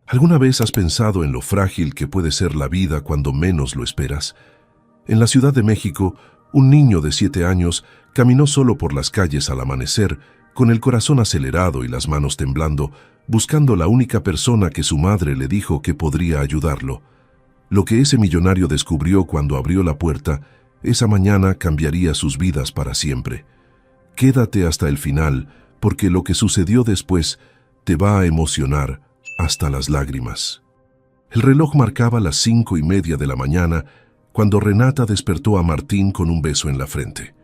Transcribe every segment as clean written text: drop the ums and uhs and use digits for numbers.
¿Alguna vez has pensado en lo frágil que puede ser la vida cuando menos lo esperas? En la Ciudad de México, un niño de 7 años caminó solo por las calles al amanecer, con el corazón acelerado y las manos temblando, buscando la única persona que su madre le dijo que podría ayudarlo. Lo que ese millonario descubrió cuando abrió la puerta, esa mañana cambiaría sus vidas para siempre. Quédate hasta el final, porque lo que sucedió después te va a emocionar hasta las lágrimas. El reloj marcaba las 5:30 de la mañana cuando Renata despertó a Martín con un beso en la frente.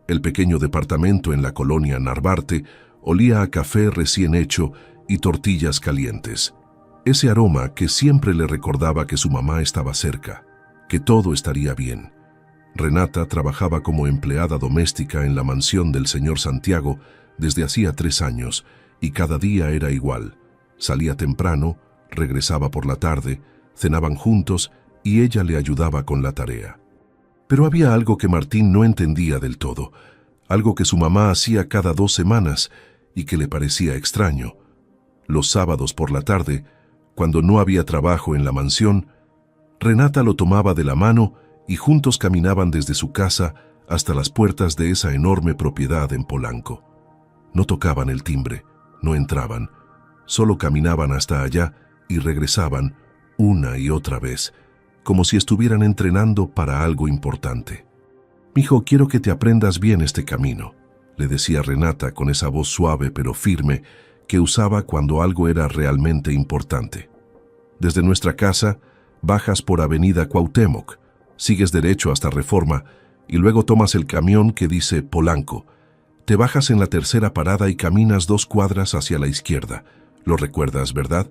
El pequeño departamento en la colonia Narvarte olía a café recién hecho y tortillas calientes. Ese aroma que siempre le recordaba que su mamá estaba cerca, que todo estaría bien. Renata trabajaba como empleada doméstica en la mansión del señor Santiago desde hacía 3 años y cada día era igual. Salía temprano, regresaba por la tarde, cenaban juntos y ella le ayudaba con la tarea. Pero había algo que Martín no entendía del todo, algo que su mamá hacía cada 2 semanas y que le parecía extraño. Los sábados por la tarde, cuando no había trabajo en la mansión, Renata lo tomaba de la mano y juntos caminaban desde su casa hasta las puertas de esa enorme propiedad en Polanco. No tocaban el timbre, no entraban, solo caminaban hasta allá y regresaban una y otra vez, como si estuvieran entrenando para algo importante. «Mijo, quiero que te aprendas bien este camino», le decía Renata con esa voz suave pero firme que usaba cuando algo era realmente importante. «Desde nuestra casa, bajas por Avenida Cuauhtémoc, sigues derecho hasta Reforma y luego tomas el camión que dice Polanco. Te bajas en la tercera parada y caminas 2 cuadras hacia la izquierda. ¿Lo recuerdas, verdad?»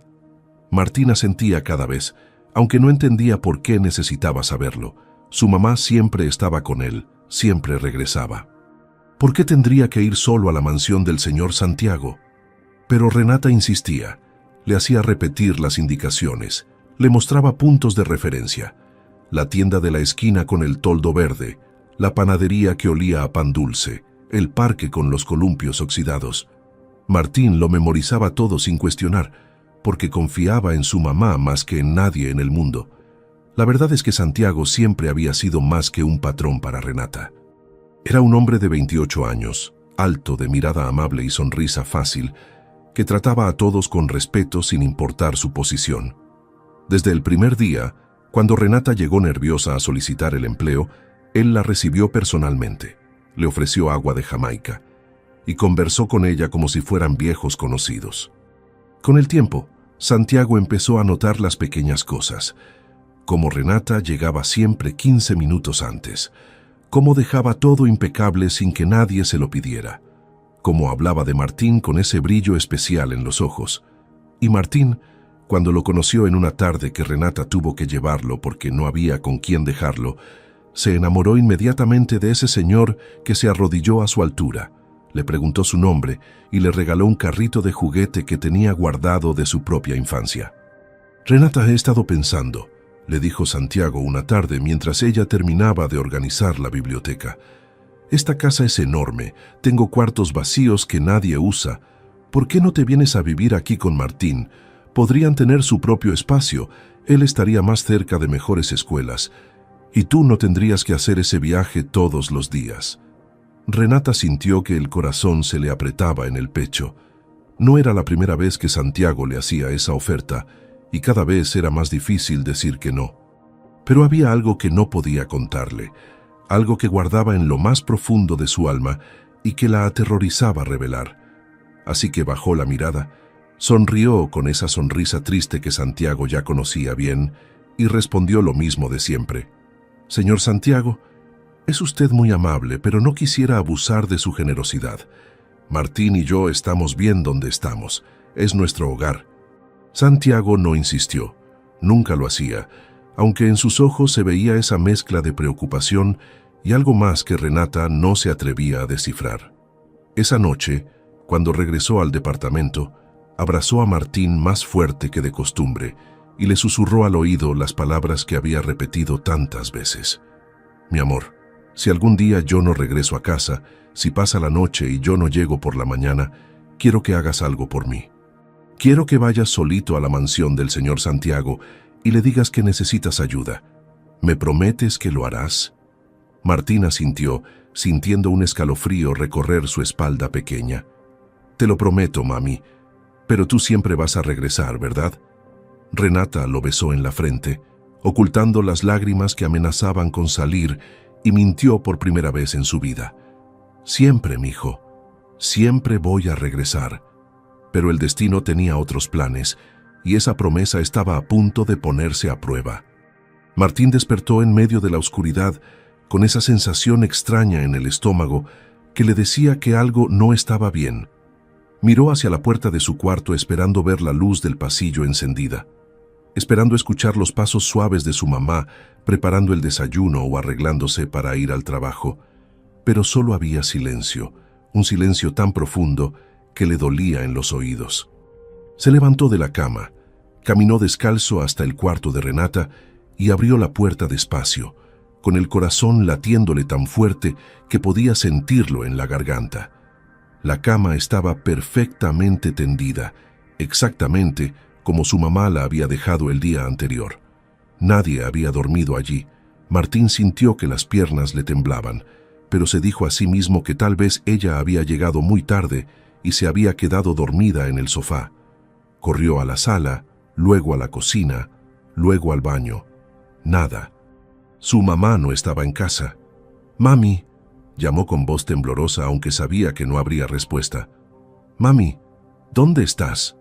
Martín asentía cada vez, aunque no entendía por qué necesitaba saberlo. Su mamá siempre estaba con él, siempre regresaba. ¿Por qué tendría que ir solo a la mansión del señor Santiago? Pero Renata insistía, le hacía repetir las indicaciones, le mostraba puntos de referencia. La tienda de la esquina con el toldo verde, la panadería que olía a pan dulce, el parque con los columpios oxidados. Martín lo memorizaba todo sin cuestionar, porque confiaba en su mamá más que en nadie en el mundo. La verdad es que Santiago siempre había sido más que un patrón para Renata. Era un hombre de 28 años, alto, de mirada amable y sonrisa fácil, que trataba a todos con respeto sin importar su posición. Desde el primer día, cuando Renata llegó nerviosa a solicitar el empleo, él la recibió personalmente, le ofreció agua de Jamaica y conversó con ella como si fueran viejos conocidos. Con el tiempo, Santiago empezó a notar las pequeñas cosas, cómo Renata llegaba siempre 15 minutos antes, cómo dejaba todo impecable sin que nadie se lo pidiera, cómo hablaba de Martín con ese brillo especial en los ojos. Y Martín, cuando lo conoció en una tarde que Renata tuvo que llevarlo porque no había con quién dejarlo, se enamoró inmediatamente de ese señor que se arrodilló a su altura, le preguntó su nombre y le regaló un carrito de juguete que tenía guardado de su propia infancia. «Renata, he estado pensando», le dijo Santiago una tarde mientras ella terminaba de organizar la biblioteca. «Esta casa es enorme, tengo cuartos vacíos que nadie usa. ¿Por qué no te vienes a vivir aquí con Martín? Podrían tener su propio espacio, él estaría más cerca de mejores escuelas, y tú no tendrías que hacer ese viaje todos los días». Renata sintió que el corazón se le apretaba en el pecho. No era la primera vez que Santiago le hacía esa oferta, y cada vez era más difícil decir que no. Pero había algo que no podía contarle, algo que guardaba en lo más profundo de su alma y que la aterrorizaba revelar. Así que bajó la mirada, sonrió con esa sonrisa triste que Santiago ya conocía bien y respondió lo mismo de siempre. «Señor Santiago, es usted muy amable, pero no quisiera abusar de su generosidad. Martín y yo estamos bien donde estamos. Es nuestro hogar». Santiago no insistió. Nunca lo hacía, aunque en sus ojos se veía esa mezcla de preocupación y algo más que Renata no se atrevía a descifrar. Esa noche, cuando regresó al departamento, abrazó a Martín más fuerte que de costumbre y le susurró al oído las palabras que había repetido tantas veces. «Mi amor, si algún día yo no regreso a casa, si pasa la noche y yo no llego por la mañana, quiero que hagas algo por mí. Quiero que vayas solito a la mansión del señor Santiago y le digas que necesitas ayuda. ¿Me prometes que lo harás? Martín asintió, sintiendo un escalofrío recorrer su espalda pequeña. Te lo prometo, mami, pero tú siempre vas a regresar, ¿verdad? Renata lo besó en la frente, ocultando las lágrimas que amenazaban con salir, y mintió por primera vez en su vida. Siempre, mijo, siempre voy a regresar. Pero el destino tenía otros planes, y esa promesa estaba a punto de ponerse a prueba. Martín despertó en medio de la oscuridad, con esa sensación extraña en el estómago que le decía que algo no estaba bien. Miró hacia la puerta de su cuarto esperando ver la luz del pasillo encendida, esperando escuchar los pasos suaves de su mamá preparando el desayuno o arreglándose para ir al trabajo. Pero solo había silencio, un silencio tan profundo que le dolía en los oídos. Se levantó de la cama, caminó descalzo hasta el cuarto de Renata y abrió la puerta despacio, con el corazón latiéndole tan fuerte que podía sentirlo en la garganta. La cama estaba perfectamente tendida, exactamente como su mamá la había dejado el día anterior. Nadie había dormido allí. Martín sintió que las piernas le temblaban, pero se dijo a sí mismo que tal vez ella había llegado muy tarde y se había quedado dormida en el sofá. Corrió a la sala, luego a la cocina, luego al baño. Nada. Su mamá no estaba en casa. «Mami», llamó con voz temblorosa aunque sabía que no habría respuesta. «Mami, ¿dónde estás?»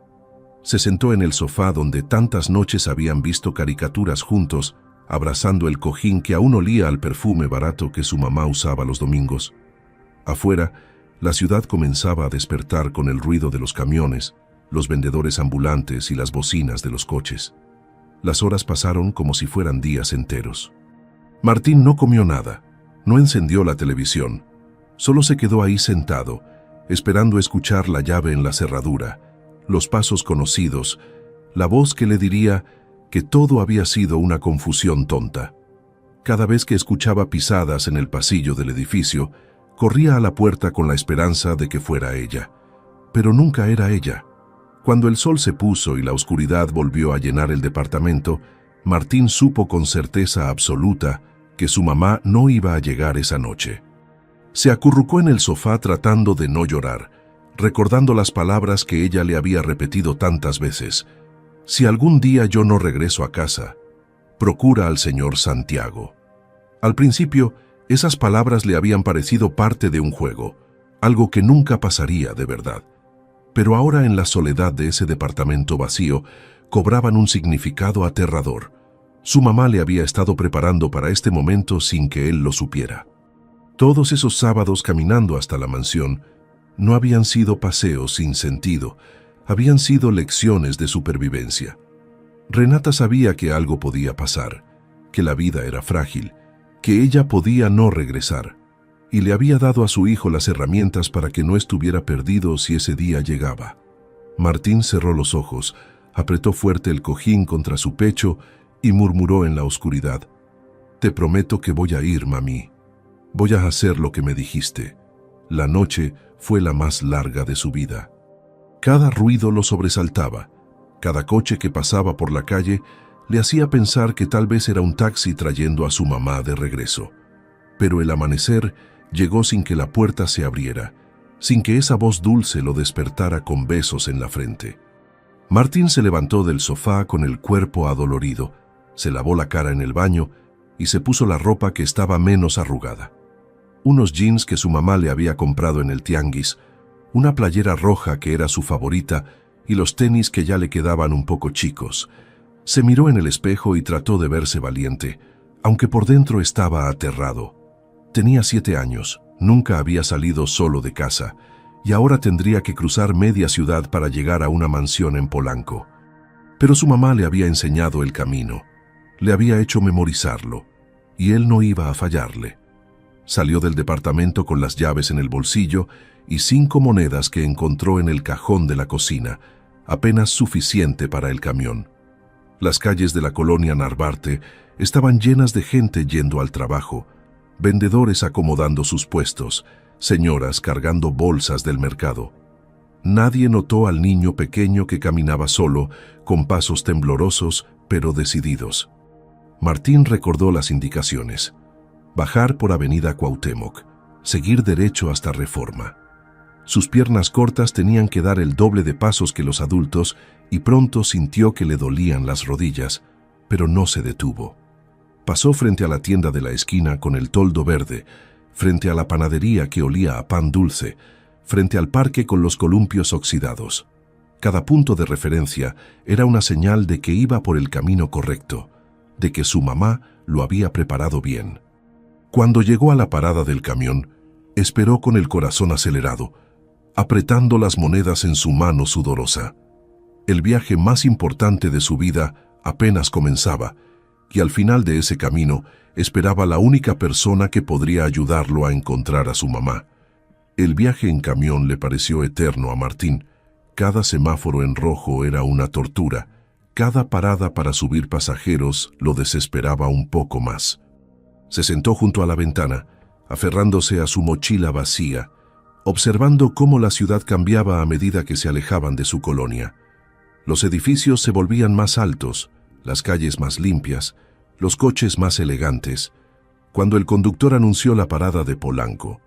Se sentó en el sofá donde tantas noches habían visto caricaturas juntos, abrazando el cojín que aún olía al perfume barato que su mamá usaba los domingos. Afuera, la ciudad comenzaba a despertar con el ruido de los camiones, los vendedores ambulantes y las bocinas de los coches. Las horas pasaron como si fueran días enteros. Martín no comió nada, no encendió la televisión, solo se quedó ahí sentado, esperando escuchar la llave en la cerradura, los pasos conocidos, la voz que le diría que todo había sido una confusión tonta. Cada vez que escuchaba pisadas en el pasillo del edificio, corría a la puerta con la esperanza de que fuera ella. Pero nunca era ella. Cuando el sol se puso y la oscuridad volvió a llenar el departamento, Martín supo con certeza absoluta que su mamá no iba a llegar esa noche. Se acurrucó en el sofá tratando de no llorar, recordando las palabras que ella le había repetido tantas veces. «Si algún día yo no regreso a casa, procura al señor Santiago». Al principio, esas palabras le habían parecido parte de un juego, algo que nunca pasaría de verdad. Pero ahora en la soledad de ese departamento vacío, cobraban un significado aterrador. Su mamá le había estado preparando para este momento sin que él lo supiera. Todos esos sábados caminando hasta la mansión no habían sido paseos sin sentido, habían sido lecciones de supervivencia. Renata sabía que algo podía pasar, que la vida era frágil, que ella podía no regresar, y le había dado a su hijo las herramientas para que no estuviera perdido si ese día llegaba. Martín cerró los ojos, apretó fuerte el cojín contra su pecho y murmuró en la oscuridad: «Te prometo que voy a ir, mami. Voy a hacer lo que me dijiste». La noche fue la más larga de su vida. Cada ruido lo sobresaltaba. Cada coche que pasaba por la calle le hacía pensar que tal vez era un taxi trayendo a su mamá de regreso. Pero el amanecer llegó sin que la puerta se abriera, sin que esa voz dulce lo despertara con besos en la frente. Martín se levantó del sofá con el cuerpo adolorido, se lavó la cara en el baño y se puso la ropa que estaba menos arrugada. Unos jeans que su mamá le había comprado en el tianguis, una playera roja que era su favorita y los tenis que ya le quedaban un poco chicos. Se miró en el espejo y trató de verse valiente, aunque por dentro estaba aterrado. Tenía 7 años, nunca había salido solo de casa, y ahora tendría que cruzar media ciudad para llegar a una mansión en Polanco. Pero su mamá le había enseñado el camino, le había hecho memorizarlo, y él no iba a fallarle. Salió del departamento con las llaves en el bolsillo y 5 monedas que encontró en el cajón de la cocina, apenas suficiente para el camión. Las calles de la colonia Narvarte estaban llenas de gente yendo al trabajo, vendedores acomodando sus puestos, señoras cargando bolsas del mercado. Nadie notó al niño pequeño que caminaba solo, con pasos temblorosos pero decididos. Martín recordó las indicaciones: bajar por Avenida Cuauhtémoc, seguir derecho hasta Reforma. Sus piernas cortas tenían que dar el doble de pasos que los adultos y pronto sintió que le dolían las rodillas, pero no se detuvo. Pasó frente a la tienda de la esquina con el toldo verde, frente a la panadería que olía a pan dulce, frente al parque con los columpios oxidados. Cada punto de referencia era una señal de que iba por el camino correcto, de que su mamá lo había preparado bien. Cuando llegó a la parada del camión, esperó con el corazón acelerado, apretando las monedas en su mano sudorosa. El viaje más importante de su vida apenas comenzaba, y al final de ese camino esperaba la única persona que podría ayudarlo a encontrar a su mamá. El viaje en camión le pareció eterno a Martín. Cada semáforo en rojo era una tortura. Cada parada para subir pasajeros lo desesperaba un poco más. Se sentó junto a la ventana, aferrándose a su mochila vacía, observando cómo la ciudad cambiaba a medida que se alejaban de su colonia. Los edificios se volvían más altos, las calles más limpias, los coches más elegantes. Cuando el conductor anunció la parada de Polanco,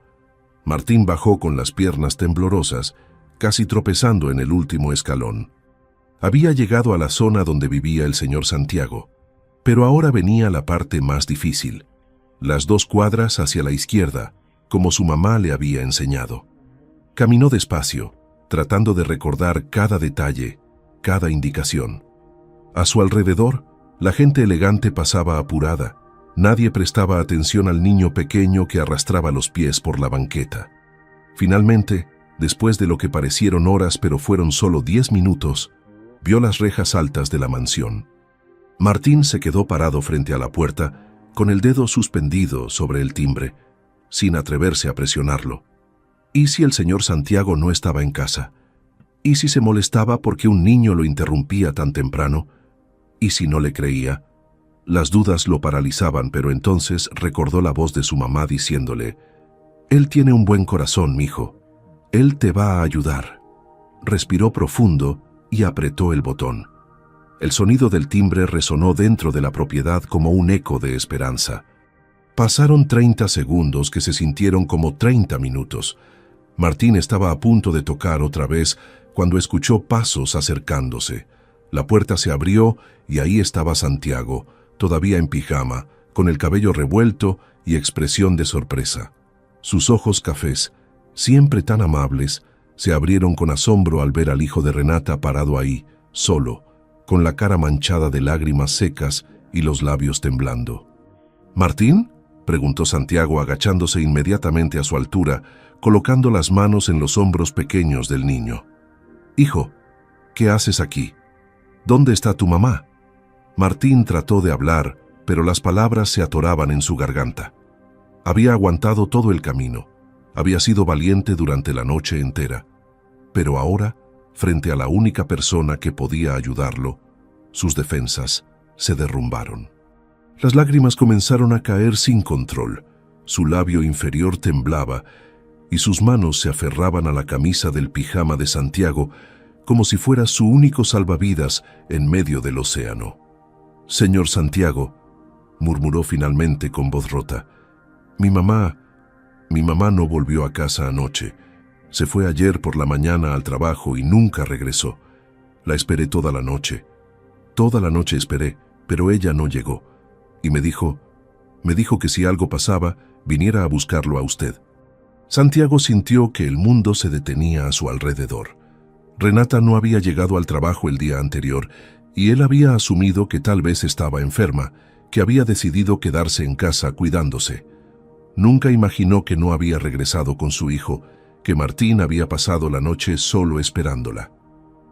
Martín bajó con las piernas temblorosas, casi tropezando en el último escalón. Había llegado a la zona donde vivía el señor Santiago, pero ahora venía la parte más difícil: las 2 cuadras hacia la izquierda, como su mamá le había enseñado. Caminó despacio, tratando de recordar cada detalle, cada indicación. A su alrededor, la gente elegante pasaba apurada. Nadie prestaba atención al niño pequeño que arrastraba los pies por la banqueta. Finalmente, después de lo que parecieron horas pero fueron solo 10 minutos, vio las rejas altas de la mansión. Martín se quedó parado frente a la puerta, con el dedo suspendido sobre el timbre, sin atreverse a presionarlo. ¿Y si el señor Santiago no estaba en casa? ¿Y si se molestaba porque un niño lo interrumpía tan temprano? ¿Y si no le creía? Las dudas lo paralizaban, pero entonces recordó la voz de su mamá diciéndole: «Él tiene un buen corazón, mijo. Él te va a ayudar». Respiró profundo y apretó el botón. El sonido del timbre resonó dentro de la propiedad como un eco de esperanza. Pasaron 30 segundos que se sintieron como 30 minutos. Martín estaba a punto de tocar otra vez cuando escuchó pasos acercándose. La puerta se abrió y ahí estaba Santiago, todavía en pijama, con el cabello revuelto y expresión de sorpresa. Sus ojos cafés, siempre tan amables, se abrieron con asombro al ver al hijo de Renata parado ahí, solo, con la cara manchada de lágrimas secas y los labios temblando. «¿Martín?», preguntó Santiago, agachándose inmediatamente a su altura, colocando las manos en los hombros pequeños del niño. «Hijo, ¿qué haces aquí? ¿Dónde está tu mamá?». Martín trató de hablar, pero las palabras se atoraban en su garganta. Había aguantado todo el camino, había sido valiente durante la noche entera, pero ahora, frente a la única persona que podía ayudarlo, sus defensas se derrumbaron. Las lágrimas comenzaron a caer sin control, su labio inferior temblaba y sus manos se aferraban a la camisa del pijama de Santiago como si fuera su único salvavidas en medio del océano. «Señor Santiago», murmuró finalmente con voz rota, mi mamá no volvió a casa anoche. Se fue ayer por la mañana al trabajo y nunca regresó. La esperé toda la noche. Toda la noche esperé, pero ella no llegó. Y me dijo que si algo pasaba, viniera a buscarlo a usted». Santiago sintió que el mundo se detenía a su alrededor. Renata no había llegado al trabajo el día anterior y él había asumido que tal vez estaba enferma, que había decidido quedarse en casa cuidándose. Nunca imaginó que no había regresado con su hijo, que Martín había pasado la noche solo esperándola.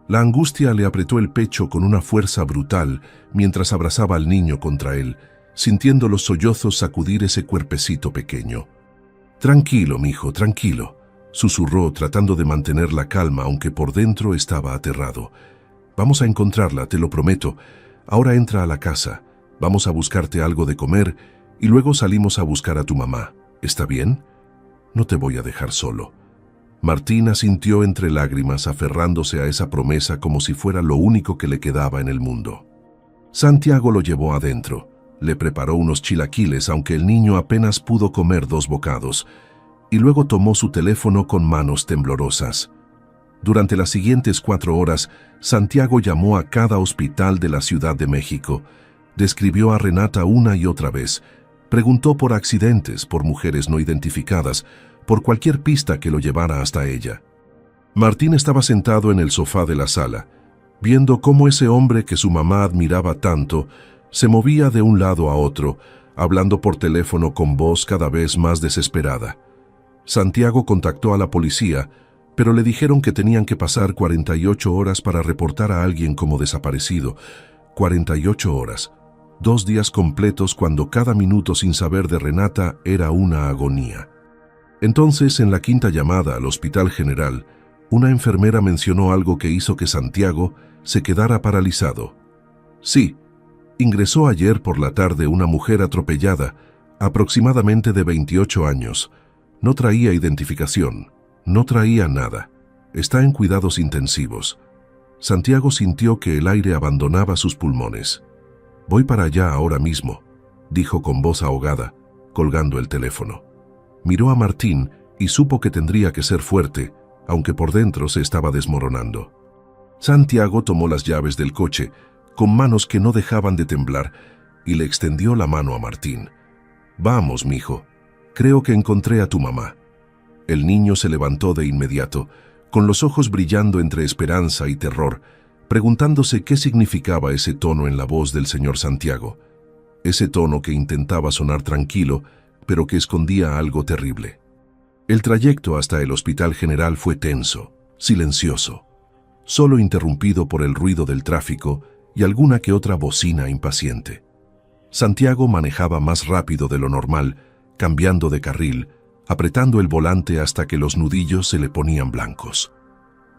La angustia le apretó el pecho con una fuerza brutal mientras abrazaba al niño contra él, sintiendo los sollozos sacudir ese cuerpecito pequeño. «Tranquilo, mijo, tranquilo», susurró tratando de mantener la calma aunque por dentro estaba aterrado. «Vamos a encontrarla, te lo prometo. Ahora entra a la casa, vamos a buscarte algo de comer y luego salimos a buscar a tu mamá. ¿Está bien? No te voy a dejar solo». Martín asintió entre lágrimas, aferrándose a esa promesa como si fuera lo único que le quedaba en el mundo. Santiago lo llevó adentro. Le preparó unos chilaquiles, aunque el niño apenas pudo comer 2 bocados, y luego tomó su teléfono con manos temblorosas. Durante las siguientes 4 horas, Santiago llamó a cada hospital de la Ciudad de México, describió a Renata una y otra vez, preguntó por accidentes, por mujeres no identificadas, por cualquier pista que lo llevara hasta ella. Martín estaba sentado en el sofá de la sala, viendo cómo ese hombre que su mamá admiraba tanto se movía de un lado a otro, hablando por teléfono con voz cada vez más desesperada. Santiago contactó a la policía, pero le dijeron que tenían que pasar 48 horas para reportar a alguien como desaparecido. 48 horas, 2 días completos cuando cada minuto sin saber de Renata era una agonía. Entonces, en la 5ª llamada al Hospital General, una enfermera mencionó algo que hizo que Santiago se quedara paralizado. Sí, ingresó ayer por la tarde una mujer atropellada, aproximadamente de 28 años. No traía identificación, no traía nada. Está en cuidados intensivos. Santiago sintió que el aire abandonaba sus pulmones. «Voy para allá ahora mismo», dijo con voz ahogada, colgando el teléfono. Miró a Martín y supo que tendría que ser fuerte, aunque por dentro se estaba desmoronando. Santiago tomó las llaves del coche, con manos que no dejaban de temblar, y le extendió la mano a Martín. «Vamos, mijo. Creo que encontré a tu mamá». El niño se levantó de inmediato, con los ojos brillando entre esperanza y terror, preguntándose qué significaba ese tono en la voz del señor Santiago. Ese tono que intentaba sonar tranquilo, pero que escondía algo terrible. El trayecto hasta el Hospital General fue tenso, silencioso, solo interrumpido por el ruido del tráfico y alguna que otra bocina impaciente. Santiago manejaba más rápido de lo normal, cambiando de carril, apretando el volante hasta que los nudillos se le ponían blancos.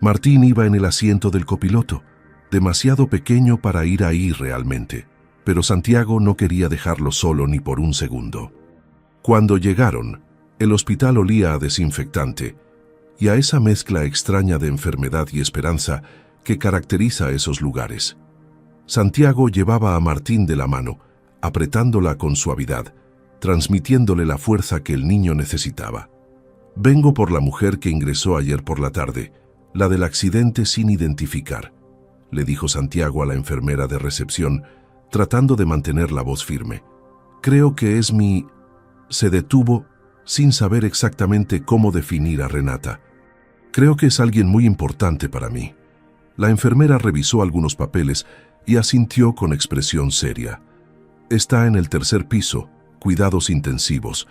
Martín iba en el asiento del copiloto, demasiado pequeño para ir ahí realmente, pero Santiago no quería dejarlo solo ni por un segundo. Cuando llegaron, el hospital olía a desinfectante y a esa mezcla extraña de enfermedad y esperanza que caracteriza a esos lugares. Santiago llevaba a Martín de la mano, apretándola con suavidad, transmitiéndole la fuerza que el niño necesitaba. «Vengo por la mujer que ingresó ayer por la tarde, la del accidente sin identificar», le dijo Santiago a la enfermera de recepción, tratando de mantener la voz firme. «Creo que es mi...». Se detuvo, sin saber exactamente cómo definir a Renata. «Creo que es alguien muy importante para mí». La enfermera revisó algunos papeles y asintió con expresión seria. «Está en el 3er piso, cuidados intensivos,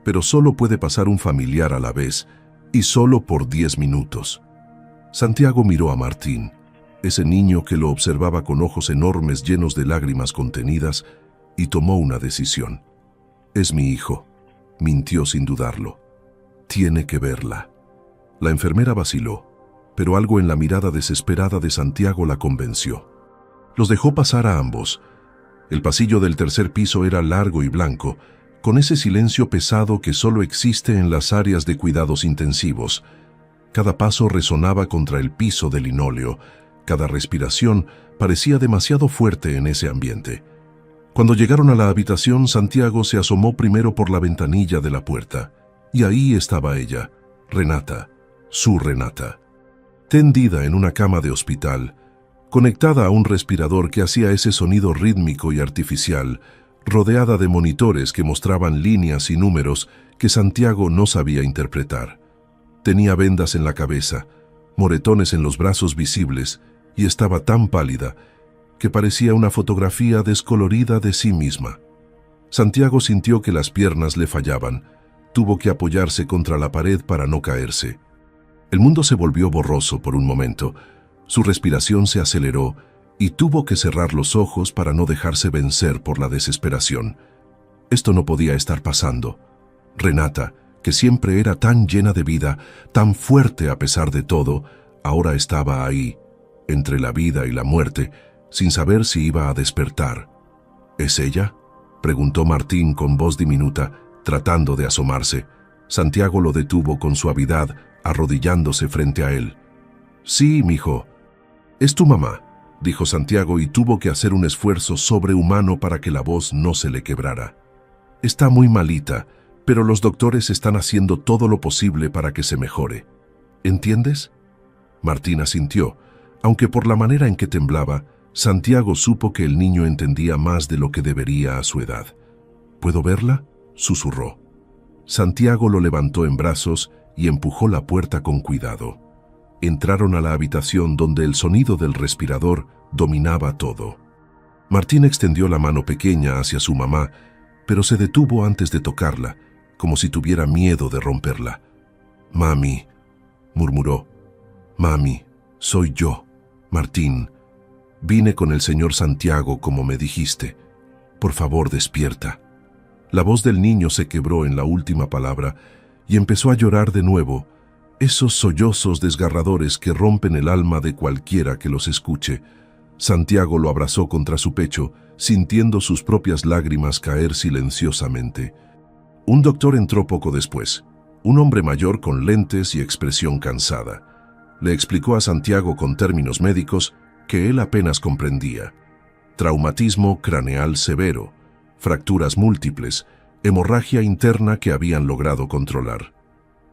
pero solo puede pasar un familiar a la vez, y solo por 10 minutos». Santiago miró a Martín, ese niño que lo observaba con ojos enormes llenos de lágrimas contenidas, y tomó una decisión. «Es mi hijo», mintió sin dudarlo. «Tiene que verla». La enfermera vaciló, pero algo en la mirada desesperada de Santiago la convenció. Los dejó pasar a ambos. El pasillo del 3er piso era largo y blanco, con ese silencio pesado que solo existe en las áreas de cuidados intensivos. Cada paso resonaba contra el piso de linóleo, cada respiración parecía demasiado fuerte en ese ambiente. Cuando llegaron a la habitación, Santiago se asomó primero por la ventanilla de la puerta, y ahí estaba ella, Renata, su Renata, tendida en una cama de hospital, conectada a un respirador que hacía ese sonido rítmico y artificial, rodeada de monitores que mostraban líneas y números que Santiago no sabía interpretar. Tenía vendas en la cabeza, moretones en los brazos visibles, y estaba tan pálida que parecía una fotografía descolorida de sí misma. Santiago sintió que las piernas le fallaban. Tuvo que apoyarse contra la pared para no caerse. El mundo se volvió borroso por un momento. Su respiración se aceleró y tuvo que cerrar los ojos para no dejarse vencer por la desesperación. Esto no podía estar pasando. Renata, que siempre era tan llena de vida, tan fuerte a pesar de todo, ahora estaba ahí, entre la vida y la muerte, sin saber si iba a despertar. ¿Es ella?, preguntó Martín con voz diminuta, tratando de asomarse. Santiago lo detuvo con suavidad, arrodillándose frente a él. «Sí, mijo, es tu mamá», dijo Santiago y tuvo que hacer un esfuerzo sobrehumano para que la voz no se le quebrara. «Está muy malita, pero los doctores están haciendo todo lo posible para que se mejore. ¿Entiendes?». Martín asintió, aunque por la manera en que temblaba, Santiago supo que el niño entendía más de lo que debería a su edad. «¿Puedo verla?», susurró. Santiago lo levantó en brazos y empujó la puerta con cuidado. Entraron a la habitación donde el sonido del respirador dominaba todo. Martín extendió la mano pequeña hacia su mamá, pero se detuvo antes de tocarla, como si tuviera miedo de romperla. «Mami», murmuró. «Mami, soy yo, Martín. Vine con el señor Santiago como me dijiste. Por favor, despierta». La voz del niño se quebró en la última palabra y empezó a llorar de nuevo, esos sollozos desgarradores que rompen el alma de cualquiera que los escuche. Santiago lo abrazó contra su pecho, sintiendo sus propias lágrimas caer silenciosamente. Un doctor entró poco después, un hombre mayor con lentes y expresión cansada. Le explicó a Santiago con términos médicos que él apenas comprendía. Traumatismo craneal severo, fracturas múltiples, hemorragia interna que habían logrado controlar.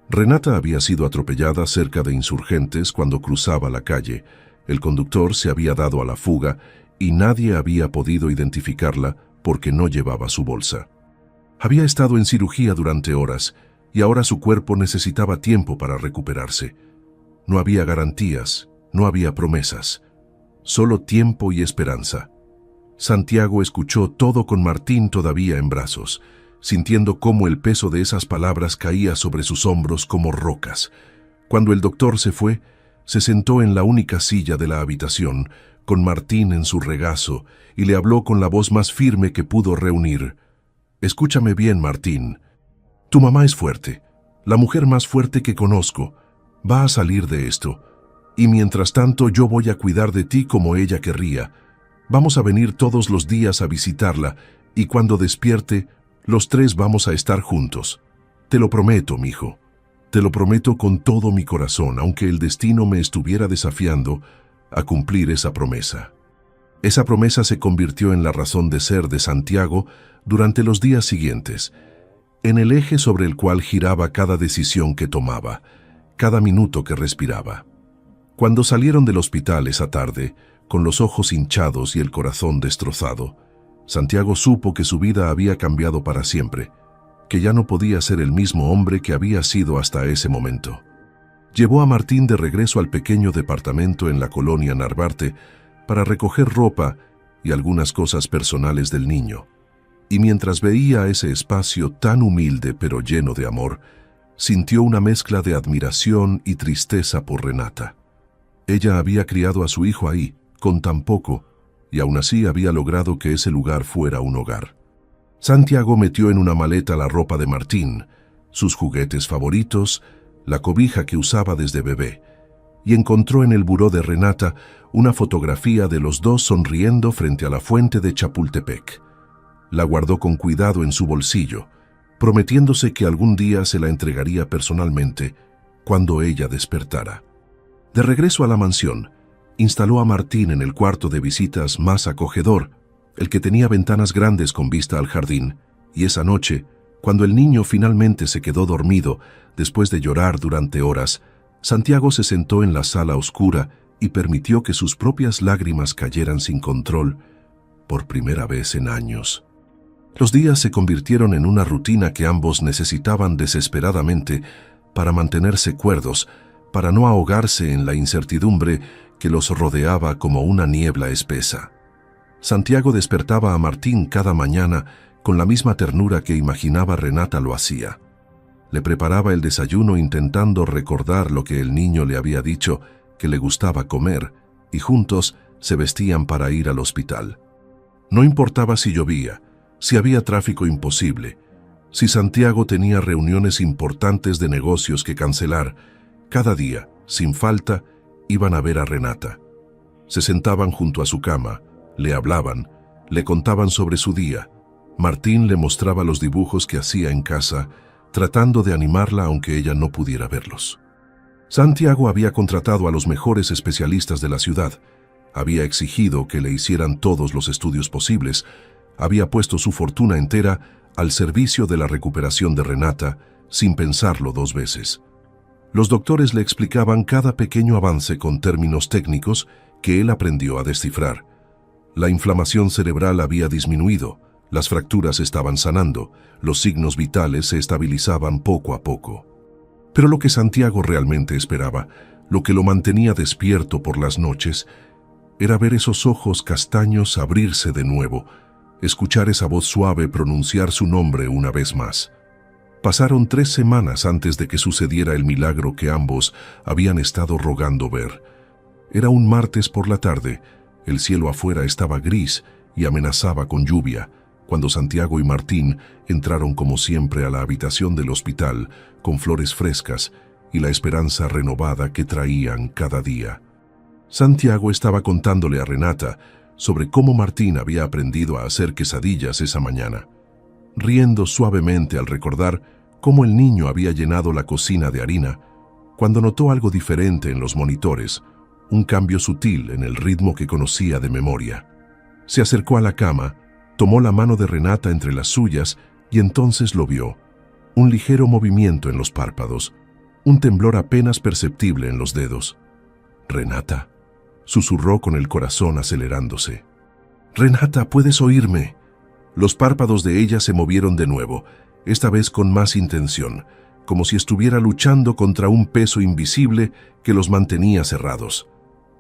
Renata había sido atropellada cerca de Insurgentes cuando cruzaba la calle. El conductor se había dado a la fuga y nadie había podido identificarla porque no llevaba su bolsa. Había estado en cirugía durante horas y ahora su cuerpo necesitaba tiempo para recuperarse. No había garantías, no había promesas, solo tiempo y esperanza. Santiago escuchó todo con Martín todavía en brazos, sintiendo cómo el peso de esas palabras caía sobre sus hombros como rocas. Cuando el doctor se fue, se sentó en la única silla de la habitación, con Martín en su regazo, y le habló con la voz más firme que pudo reunir. «Escúchame bien, Martín. Tu mamá es fuerte, la mujer más fuerte que conozco. Va a salir de esto. Y mientras tanto yo voy a cuidar de ti como ella querría. Vamos a venir todos los días a visitarla, y cuando despierte, los tres vamos a estar juntos. Te lo prometo, mijo. Te lo prometo con todo mi corazón, aunque el destino me estuviera desafiando a cumplir esa promesa». Esa promesa se convirtió en la razón de ser de Santiago durante los días siguientes, en el eje sobre el cual giraba cada decisión que tomaba, cada minuto que respiraba. Cuando salieron del hospital esa tarde, con los ojos hinchados y el corazón destrozado, Santiago supo que su vida había cambiado para siempre, que ya no podía ser el mismo hombre que había sido hasta ese momento. Llevó a Martín de regreso al pequeño departamento en la colonia Narvarte para recoger ropa y algunas cosas personales del niño. Y mientras veía ese espacio tan humilde pero lleno de amor, sintió una mezcla de admiración y tristeza por Renata. Ella había criado a su hijo ahí, con tan poco, y aún así había logrado que ese lugar fuera un hogar. Santiago metió en una maleta la ropa de Martín, sus juguetes favoritos, la cobija que usaba desde bebé, y encontró en el buró de Renata una fotografía de los dos sonriendo frente a la fuente de Chapultepec. La guardó con cuidado en su bolsillo, prometiéndose que algún día se la entregaría personalmente cuando ella despertara. De regreso a la mansión, instaló a Martín en el cuarto de visitas más acogedor, el que tenía ventanas grandes con vista al jardín, y esa noche, cuando el niño finalmente se quedó dormido después de llorar durante horas, Santiago se sentó en la sala oscura y permitió que sus propias lágrimas cayeran sin control por primera vez en años. Los días se convirtieron en una rutina que ambos necesitaban desesperadamente para mantenerse cuerdos, para no ahogarse en la incertidumbre que los rodeaba como una niebla espesa. Santiago despertaba a Martín cada mañana con la misma ternura que imaginaba Renata lo hacía. Le preparaba el desayuno intentando recordar lo que el niño le había dicho que le gustaba comer, y juntos se vestían para ir al hospital. No importaba si llovía, si había tráfico imposible, si Santiago tenía reuniones importantes de negocios que cancelar, cada día, sin falta, iban a ver a Renata. Se sentaban junto a su cama, le hablaban, le contaban sobre su día. Martín le mostraba los dibujos que hacía en casa, tratando de animarla aunque ella no pudiera verlos. Santiago había contratado a los mejores especialistas de la ciudad, había exigido que le hicieran todos los estudios posibles, había puesto su fortuna entera al servicio de la recuperación de Renata, sin pensarlo 2 veces. Los doctores le explicaban cada pequeño avance con términos técnicos que él aprendió a descifrar. La inflamación cerebral había disminuido, las fracturas estaban sanando, los signos vitales se estabilizaban poco a poco. Pero lo que Santiago realmente esperaba, lo que lo mantenía despierto por las noches, era ver esos ojos castaños abrirse de nuevo, escuchar esa voz suave pronunciar su nombre una vez más. Pasaron 3 semanas antes de que sucediera el milagro que ambos habían estado rogando ver. Era un martes por la tarde, el cielo afuera estaba gris y amenazaba con lluvia, cuando Santiago y Martín entraron como siempre a la habitación del hospital con flores frescas y la esperanza renovada que traían cada día. Santiago estaba contándole a Renata sobre cómo Martín había aprendido a hacer quesadillas esa mañana, riendo suavemente al recordar cómo el niño había llenado la cocina de harina, cuando notó algo diferente en los monitores, un cambio sutil en el ritmo que conocía de memoria. Se acercó a la cama, tomó la mano de Renata entre las suyas y entonces lo vio. Un ligero movimiento en los párpados, un temblor apenas perceptible en los dedos. «Renata», susurró con el corazón acelerándose. «Renata, ¿puedes oírme?» Los párpados de ella se movieron de nuevo, esta vez con más intención, como si estuviera luchando contra un peso invisible que los mantenía cerrados.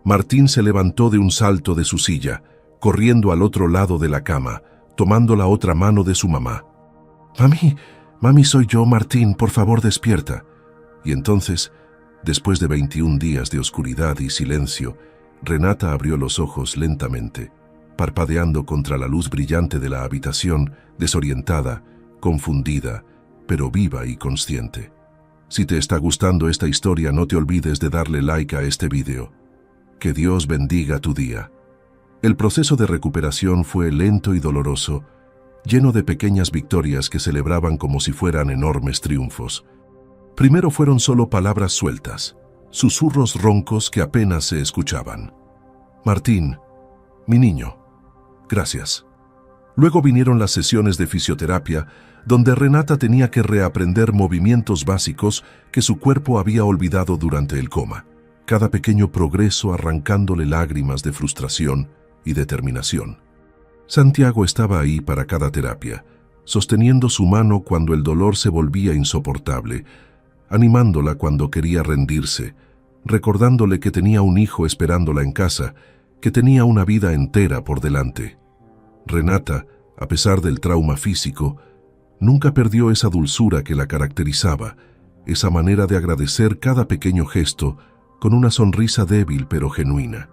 Martín se levantó de un salto de su silla, corriendo al otro lado de la cama, tomando la otra mano de su mamá. «Mami, soy yo, Martín, por favor despierta». Y entonces, después de 21 días de oscuridad y silencio, Renata abrió los ojos lentamente, parpadeando contra la luz brillante de la habitación, desorientada, confundida, pero viva y consciente. Si te está gustando esta historia, no te olvides de darle like a este video. Que Dios bendiga tu día. El proceso de recuperación fue lento y doloroso, lleno de pequeñas victorias que celebraban como si fueran enormes triunfos. Primero fueron solo palabras sueltas, susurros roncos que apenas se escuchaban. «Martín, mi niño, gracias». Luego vinieron las sesiones de fisioterapia, donde Renata tenía que reaprender movimientos básicos que su cuerpo había olvidado durante el coma, cada pequeño progreso arrancándole lágrimas de frustración y determinación. Santiago estaba ahí para cada terapia, sosteniendo su mano cuando el dolor se volvía insoportable, animándola cuando quería rendirse, recordándole que tenía un hijo esperándola en casa, que tenía una vida entera por delante. Renata, a pesar del trauma físico, nunca perdió esa dulzura que la caracterizaba, esa manera de agradecer cada pequeño gesto con una sonrisa débil pero genuina.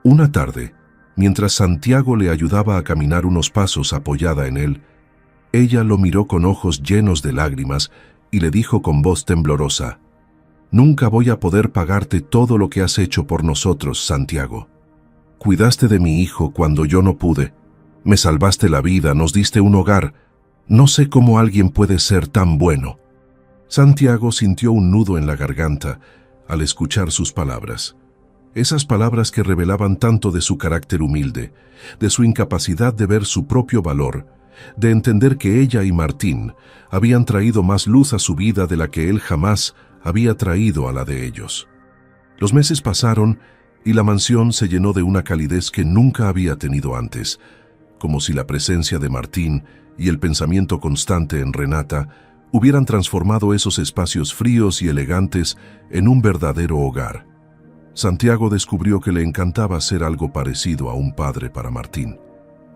Una tarde, mientras Santiago le ayudaba a caminar unos pasos apoyada en él, ella lo miró con ojos llenos de lágrimas y le dijo con voz temblorosa: «Nunca voy a poder pagarte todo lo que has hecho por nosotros, Santiago. Cuidaste de mi hijo cuando yo no pude. Me salvaste la vida, nos diste un hogar. No sé cómo alguien puede ser tan bueno». Santiago sintió un nudo en la garganta al escuchar sus palabras. Esas palabras que revelaban tanto de su carácter humilde, de su incapacidad de ver su propio valor, de entender que ella y Martín habían traído más luz a su vida de la que él jamás había traído a la de ellos. Los meses pasaron y la mansión se llenó de una calidez que nunca había tenido antes, como si la presencia de Martín y el pensamiento constante en Renata hubieran transformado esos espacios fríos y elegantes en un verdadero hogar. Santiago descubrió que le encantaba ser algo parecido a un padre para Martín,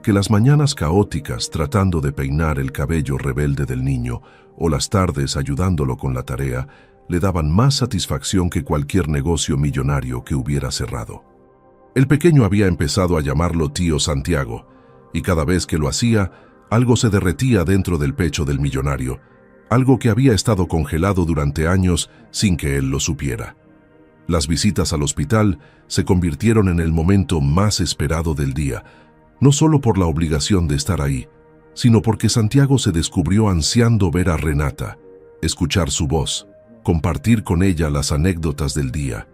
que las mañanas caóticas tratando de peinar el cabello rebelde del niño o las tardes ayudándolo con la tarea le daban más satisfacción que cualquier negocio millonario que hubiera cerrado. El pequeño había empezado a llamarlo tío Santiago, y cada vez que lo hacía, algo se derretía dentro del pecho del millonario, algo que había estado congelado durante años sin que él lo supiera. Las visitas al hospital se convirtieron en el momento más esperado del día, no solo por la obligación de estar ahí, sino porque Santiago se descubrió ansiando ver a Renata, escuchar su voz, compartir con ella las anécdotas del día.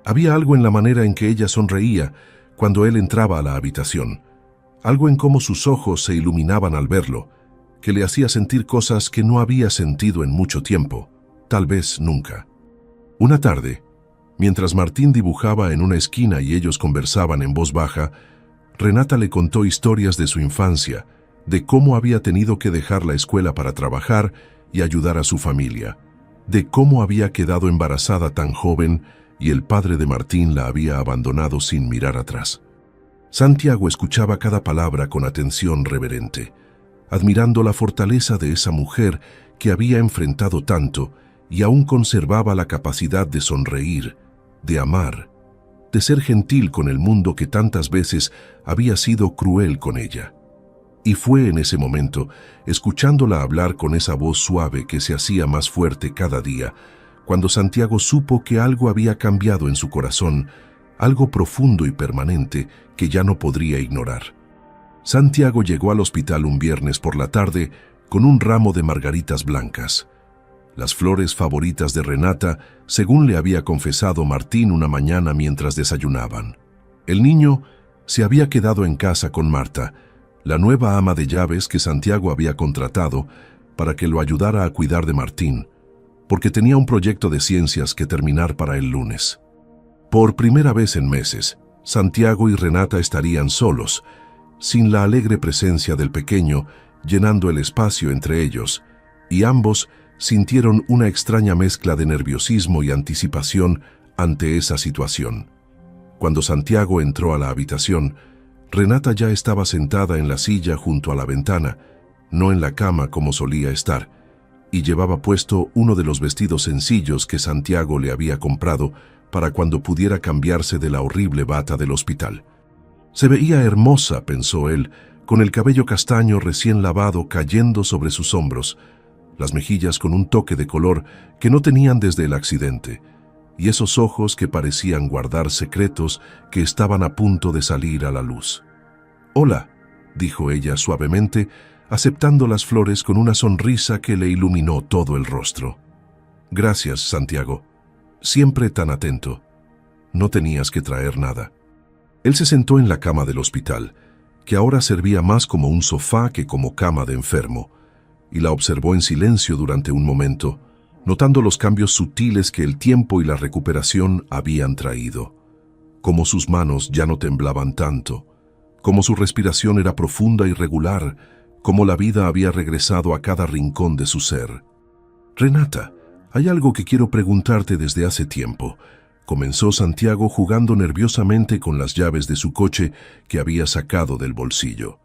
Había algo en la manera en que ella sonreía cuando él entraba a la habitación, algo en cómo sus ojos se iluminaban al verlo, que le hacía sentir cosas que no había sentido en mucho tiempo, tal vez nunca. Una tarde, mientras Martín dibujaba en una esquina y ellos conversaban en voz baja, Renata le contó historias de su infancia, de cómo había tenido que dejar la escuela para trabajar y ayudar a su familia, de cómo había quedado embarazada tan joven y el padre de Martín la había abandonado sin mirar atrás. Santiago escuchaba cada palabra con atención reverente, admirando la fortaleza de esa mujer que había enfrentado tanto y aún conservaba la capacidad de sonreír, de amar, de ser gentil con el mundo que tantas veces había sido cruel con ella. Y fue en ese momento, escuchándola hablar con esa voz suave que se hacía más fuerte cada día, cuando Santiago supo que algo había cambiado en su corazón, algo profundo y permanente que ya no podría ignorar. Santiago llegó al hospital un viernes por la tarde con un ramo de margaritas blancas, las flores favoritas de Renata, según le había confesado Martín una mañana mientras desayunaban. El niño se había quedado en casa con Marta, la nueva ama de llaves que Santiago había contratado para que lo ayudara a cuidar de Martín, porque tenía un proyecto de ciencias que terminar para el lunes. Por primera vez en meses, Santiago y Renata estarían solos, sin la alegre presencia del pequeño llenando el espacio entre ellos, y ambos sintieron una extraña mezcla de nerviosismo y anticipación ante esa situación. Cuando Santiago entró a la habitación, Renata ya estaba sentada en la silla junto a la ventana, no en la cama como solía estar, y llevaba puesto uno de los vestidos sencillos que Santiago le había comprado para cuando pudiera cambiarse de la horrible bata del hospital. Se veía hermosa, pensó él, con el cabello castaño recién lavado cayendo sobre sus hombros, las mejillas con un toque de color que no tenían desde el accidente, y esos ojos que parecían guardar secretos que estaban a punto de salir a la luz. «Hola», dijo ella suavemente, aceptando las flores con una sonrisa que le iluminó todo el rostro. «Gracias, Santiago. Siempre tan atento. No tenías que traer nada». Él se sentó en la cama del hospital, que ahora servía más como un sofá que como cama de enfermo, y la observó en silencio durante un momento, notando los cambios sutiles que el tiempo y la recuperación habían traído. Como sus manos ya no temblaban tanto, como su respiración era profunda y regular, como la vida había regresado a cada rincón de su ser. «Renata, hay algo que quiero preguntarte desde hace tiempo», comenzó Santiago jugando nerviosamente con las llaves de su coche que había sacado del bolsillo.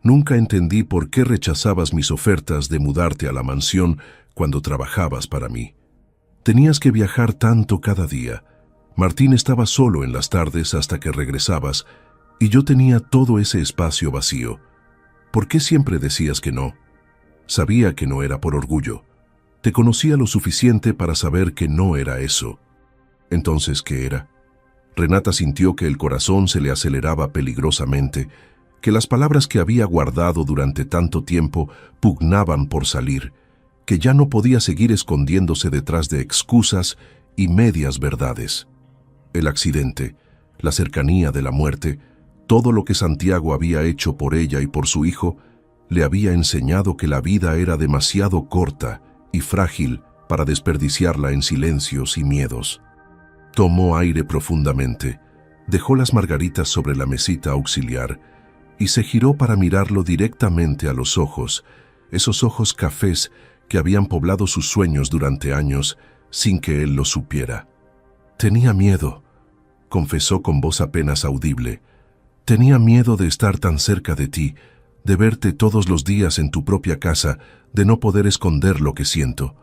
«Nunca entendí por qué rechazabas mis ofertas de mudarte a la mansión cuando trabajabas para mí. Tenías que viajar tanto cada día. Martín estaba solo en las tardes hasta que regresabas, y yo tenía todo ese espacio vacío. ¿Por qué siempre decías que no? Sabía que no era por orgullo. Te conocía lo suficiente para saber que no era eso». «¿Entonces qué era?» Renata sintió que el corazón se le aceleraba peligrosamente, que las palabras que había guardado durante tanto tiempo pugnaban por salir, que ya no podía seguir escondiéndose detrás de excusas y medias verdades. El accidente, la cercanía de la muerte, todo lo que Santiago había hecho por ella y por su hijo, le había enseñado que la vida era demasiado corta y frágil para desperdiciarla en silencios y miedos. Tomó aire profundamente, dejó las margaritas sobre la mesita auxiliar y se giró para mirarlo directamente a los ojos, esos ojos cafés que habían poblado sus sueños durante años sin que él lo supiera. «Tenía miedo», confesó con voz apenas audible. «Tenía miedo de estar tan cerca de ti, de verte todos los días en tu propia casa, de no poder esconder lo que siento».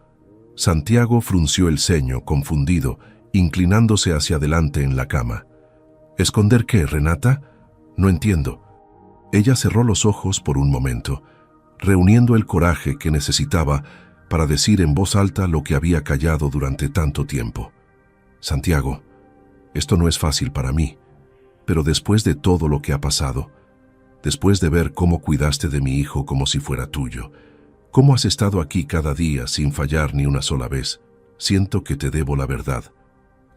Santiago frunció el ceño, confundido, inclinándose hacia adelante en la cama. «¿Esconder qué, Renata? No entiendo». Ella cerró los ojos por un momento, reuniendo el coraje que necesitaba para decir en voz alta lo que había callado durante tanto tiempo. «Santiago, esto no es fácil para mí, pero después de todo lo que ha pasado, después de ver cómo cuidaste de mi hijo como si fuera tuyo, cómo has estado aquí cada día sin fallar ni una sola vez, siento que te debo la verdad.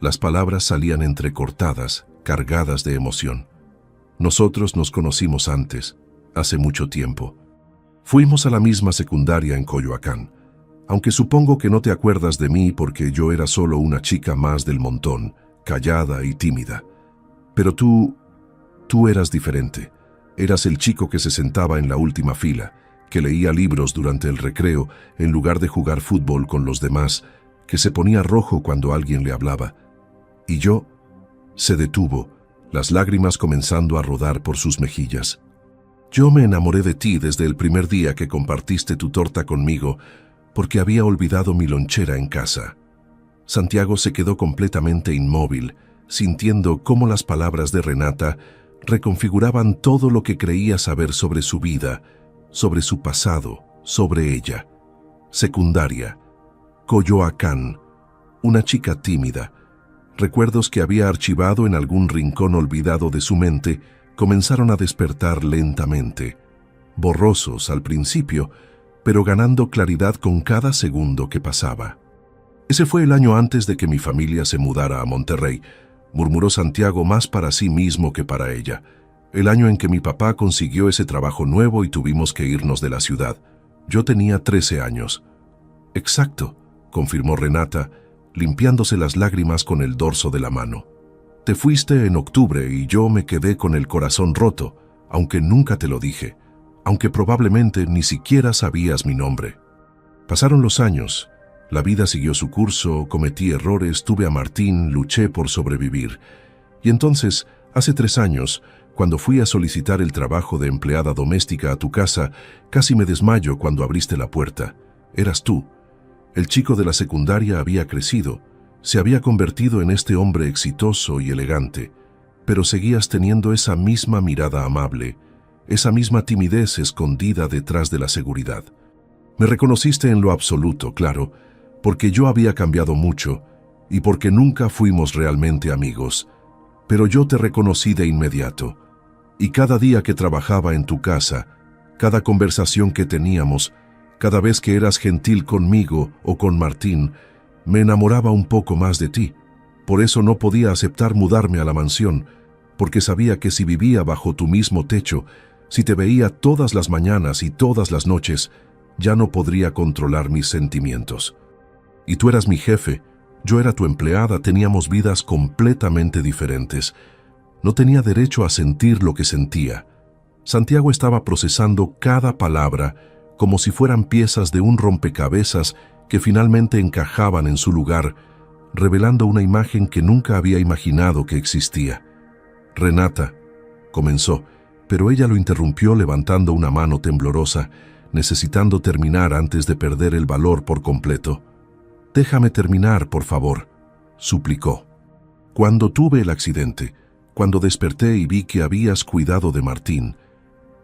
Las palabras salían entrecortadas, cargadas de emoción. Nosotros nos conocimos antes, hace mucho tiempo. Fuimos a la misma secundaria en Coyoacán, aunque supongo que no te acuerdas de mí porque yo era solo una chica más del montón, callada y tímida. Pero tú eras diferente. Eras el chico que se sentaba en la última fila, que leía libros durante el recreo en lugar de jugar fútbol con los demás, que se ponía rojo cuando alguien le hablaba. Y yo, se detuvo, las lágrimas comenzando a rodar por sus mejillas. Yo me enamoré de ti desde el primer día que compartiste tu torta conmigo, porque había olvidado mi lonchera en casa. Santiago se quedó completamente inmóvil, sintiendo cómo las palabras de Renata reconfiguraban todo lo que creía saber sobre su vida, sobre su pasado, sobre ella. Secundaria, Coyoacán, una chica tímida. Recuerdos que había archivado en algún rincón olvidado de su mente comenzaron a despertar lentamente, borrosos al principio, pero ganando claridad con cada segundo que pasaba. Ese fue el año antes de que mi familia se mudara a Monterrey, murmuró Santiago más para sí mismo que para ella. El año en que mi papá consiguió ese trabajo nuevo y tuvimos que irnos de la ciudad. Yo tenía 13 años. Exacto, confirmó Renata, limpiándose las lágrimas con el dorso de la mano. Te fuiste en octubre y yo me quedé con el corazón roto, aunque nunca te lo dije, aunque probablemente ni siquiera sabías mi nombre. Pasaron los años, la vida siguió su curso, cometí errores, tuve a Martín, luché por sobrevivir. Y entonces, hace 3 años, cuando fui a solicitar el trabajo de empleada doméstica a tu casa, casi me desmayo cuando abriste la puerta. Eras tú. El chico de la secundaria había crecido, se había convertido en este hombre exitoso y elegante, pero seguías teniendo esa misma mirada amable, esa misma timidez escondida detrás de la seguridad. Me reconociste en lo absoluto, claro, porque yo había cambiado mucho y porque nunca fuimos realmente amigos, pero yo te reconocí de inmediato, y cada día que trabajaba en tu casa, cada conversación que teníamos, cada vez que eras gentil conmigo o con Martín, me enamoraba un poco más de ti. Por eso no podía aceptar mudarme a la mansión, porque sabía que si vivía bajo tu mismo techo, si te veía todas las mañanas y todas las noches, ya no podría controlar mis sentimientos. Y tú eras mi jefe, yo era tu empleada, teníamos vidas completamente diferentes. No tenía derecho a sentir lo que sentía. Santiago estaba procesando cada palabra como si fueran piezas de un rompecabezas que finalmente encajaban en su lugar, revelando una imagen que nunca había imaginado que existía. Renata, comenzó, pero ella lo interrumpió levantando una mano temblorosa, necesitando terminar antes de perder el valor por completo. Déjame terminar, por favor, suplicó. Cuando tuve el accidente, cuando desperté y vi que habías cuidado de Martín,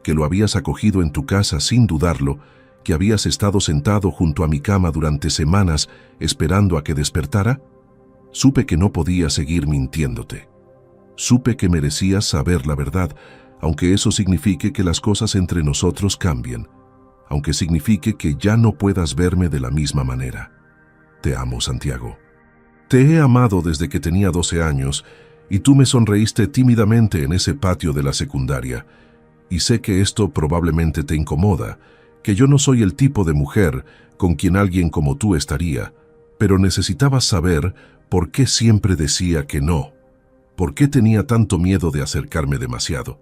que lo habías acogido en tu casa sin dudarlo, que habías estado sentado junto a mi cama durante semanas esperando a que despertara, supe que no podía seguir mintiéndote. Supe que merecías saber la verdad, aunque eso signifique que las cosas entre nosotros cambien, aunque signifique que ya no puedas verme de la misma manera. Te amo, Santiago. Te he amado desde que tenía 12 años y tú me sonreíste tímidamente en ese patio de la secundaria. Y sé que esto probablemente te incomoda, que yo no soy el tipo de mujer con quien alguien como tú estaría, pero necesitabas saber por qué siempre decía que no, por qué tenía tanto miedo de acercarme demasiado.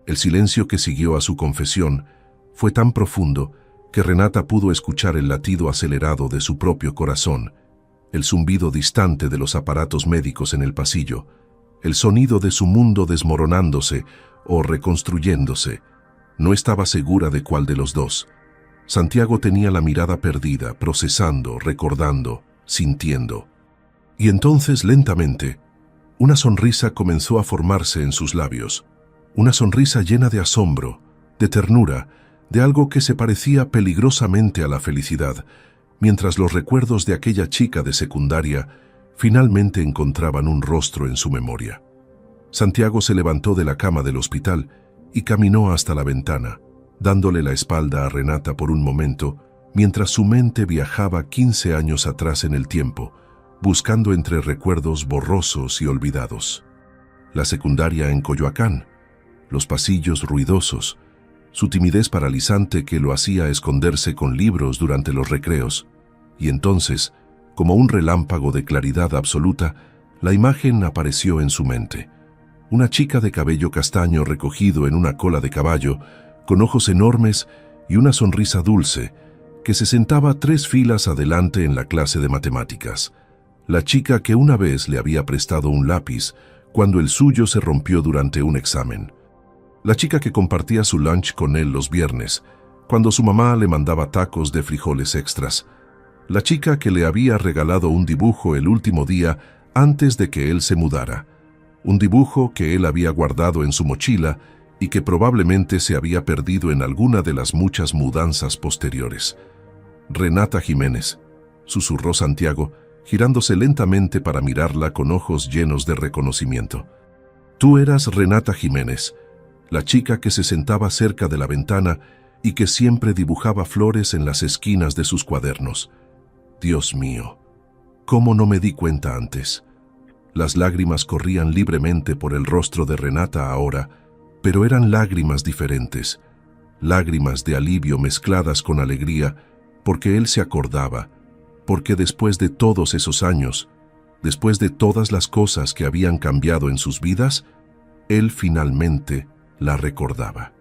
El silencio que siguió a su confesión fue tan profundo que Renata pudo escuchar el latido acelerado de su propio corazón, el zumbido distante de los aparatos médicos en el pasillo, el sonido de su mundo desmoronándose o reconstruyéndose. No estaba segura de cuál de los dos. Santiago tenía la mirada perdida, procesando, recordando, sintiendo. Y entonces, lentamente, una sonrisa comenzó a formarse en sus labios. Una sonrisa llena de asombro, de ternura, de algo que se parecía peligrosamente a la felicidad, mientras los recuerdos de aquella chica de secundaria finalmente encontraban un rostro en su memoria. Santiago se levantó de la cama del hospital y caminó hasta la ventana, dándole la espalda a Renata por un momento, mientras su mente viajaba 15 años atrás en el tiempo, buscando entre recuerdos borrosos y olvidados. La secundaria en Coyoacán, los pasillos ruidosos, su timidez paralizante que lo hacía esconderse con libros durante los recreos, y entonces, como un relámpago de claridad absoluta, la imagen apareció en su mente. Una chica de cabello castaño recogido en una cola de caballo, con ojos enormes y una sonrisa dulce, que se sentaba 3 filas adelante en la clase de matemáticas. La chica que una vez le había prestado un lápiz cuando el suyo se rompió durante un examen. La chica que compartía su lunch con él los viernes, cuando su mamá le mandaba tacos de frijoles extras. La chica que le había regalado un dibujo el último día antes de que él se mudara. Un dibujo que él había guardado en su mochila y que probablemente se había perdido en alguna de las muchas mudanzas posteriores. Renata Jiménez, susurró Santiago, girándose lentamente para mirarla con ojos llenos de reconocimiento. Tú eras Renata Jiménez, la chica que se sentaba cerca de la ventana y que siempre dibujaba flores en las esquinas de sus cuadernos. Dios mío, ¿cómo no me di cuenta antes? Las lágrimas corrían libremente por el rostro de Renata ahora, pero eran lágrimas diferentes, lágrimas de alivio mezcladas con alegría, porque él se acordaba, porque después de todos esos años, después de todas las cosas que habían cambiado en sus vidas, él finalmente la recordaba.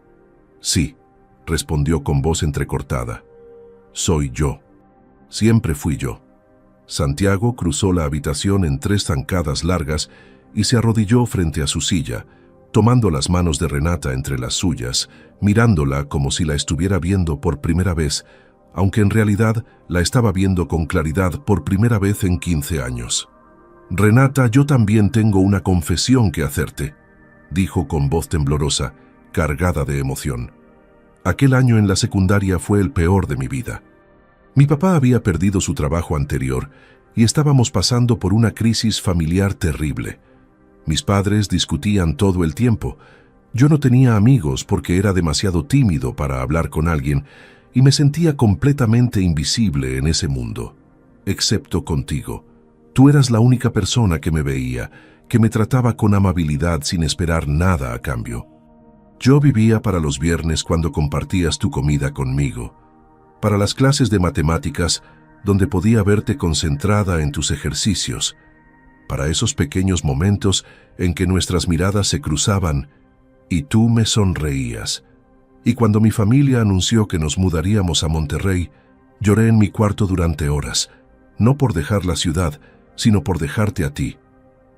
Sí, respondió con voz entrecortada. Soy yo. Siempre fui yo. Santiago cruzó la habitación en 3 zancadas largas y se arrodilló frente a su silla, tomando las manos de Renata entre las suyas, mirándola como si la estuviera viendo por primera vez, aunque en realidad la estaba viendo con claridad por primera vez en 15 años. Renata, yo también tengo una confesión que hacerte, dijo con voz temblorosa, cargada de emoción. Aquel año en la secundaria fue el peor de mi vida. Mi papá había perdido su trabajo anterior y estábamos pasando por una crisis familiar terrible. Mis padres discutían todo el tiempo. Yo no tenía amigos porque era demasiado tímido para hablar con alguien y me sentía completamente invisible en ese mundo, excepto contigo. Tú eras la única persona que me veía, que me trataba con amabilidad sin esperar nada a cambio. Yo vivía para los viernes cuando compartías tu comida conmigo, para las clases de matemáticas donde podía verte concentrada en tus ejercicios, para esos pequeños momentos en que nuestras miradas se cruzaban y tú me sonreías. Y cuando mi familia anunció que nos mudaríamos a Monterrey, lloré en mi cuarto durante horas, no por dejar la ciudad, sino por dejarte a ti.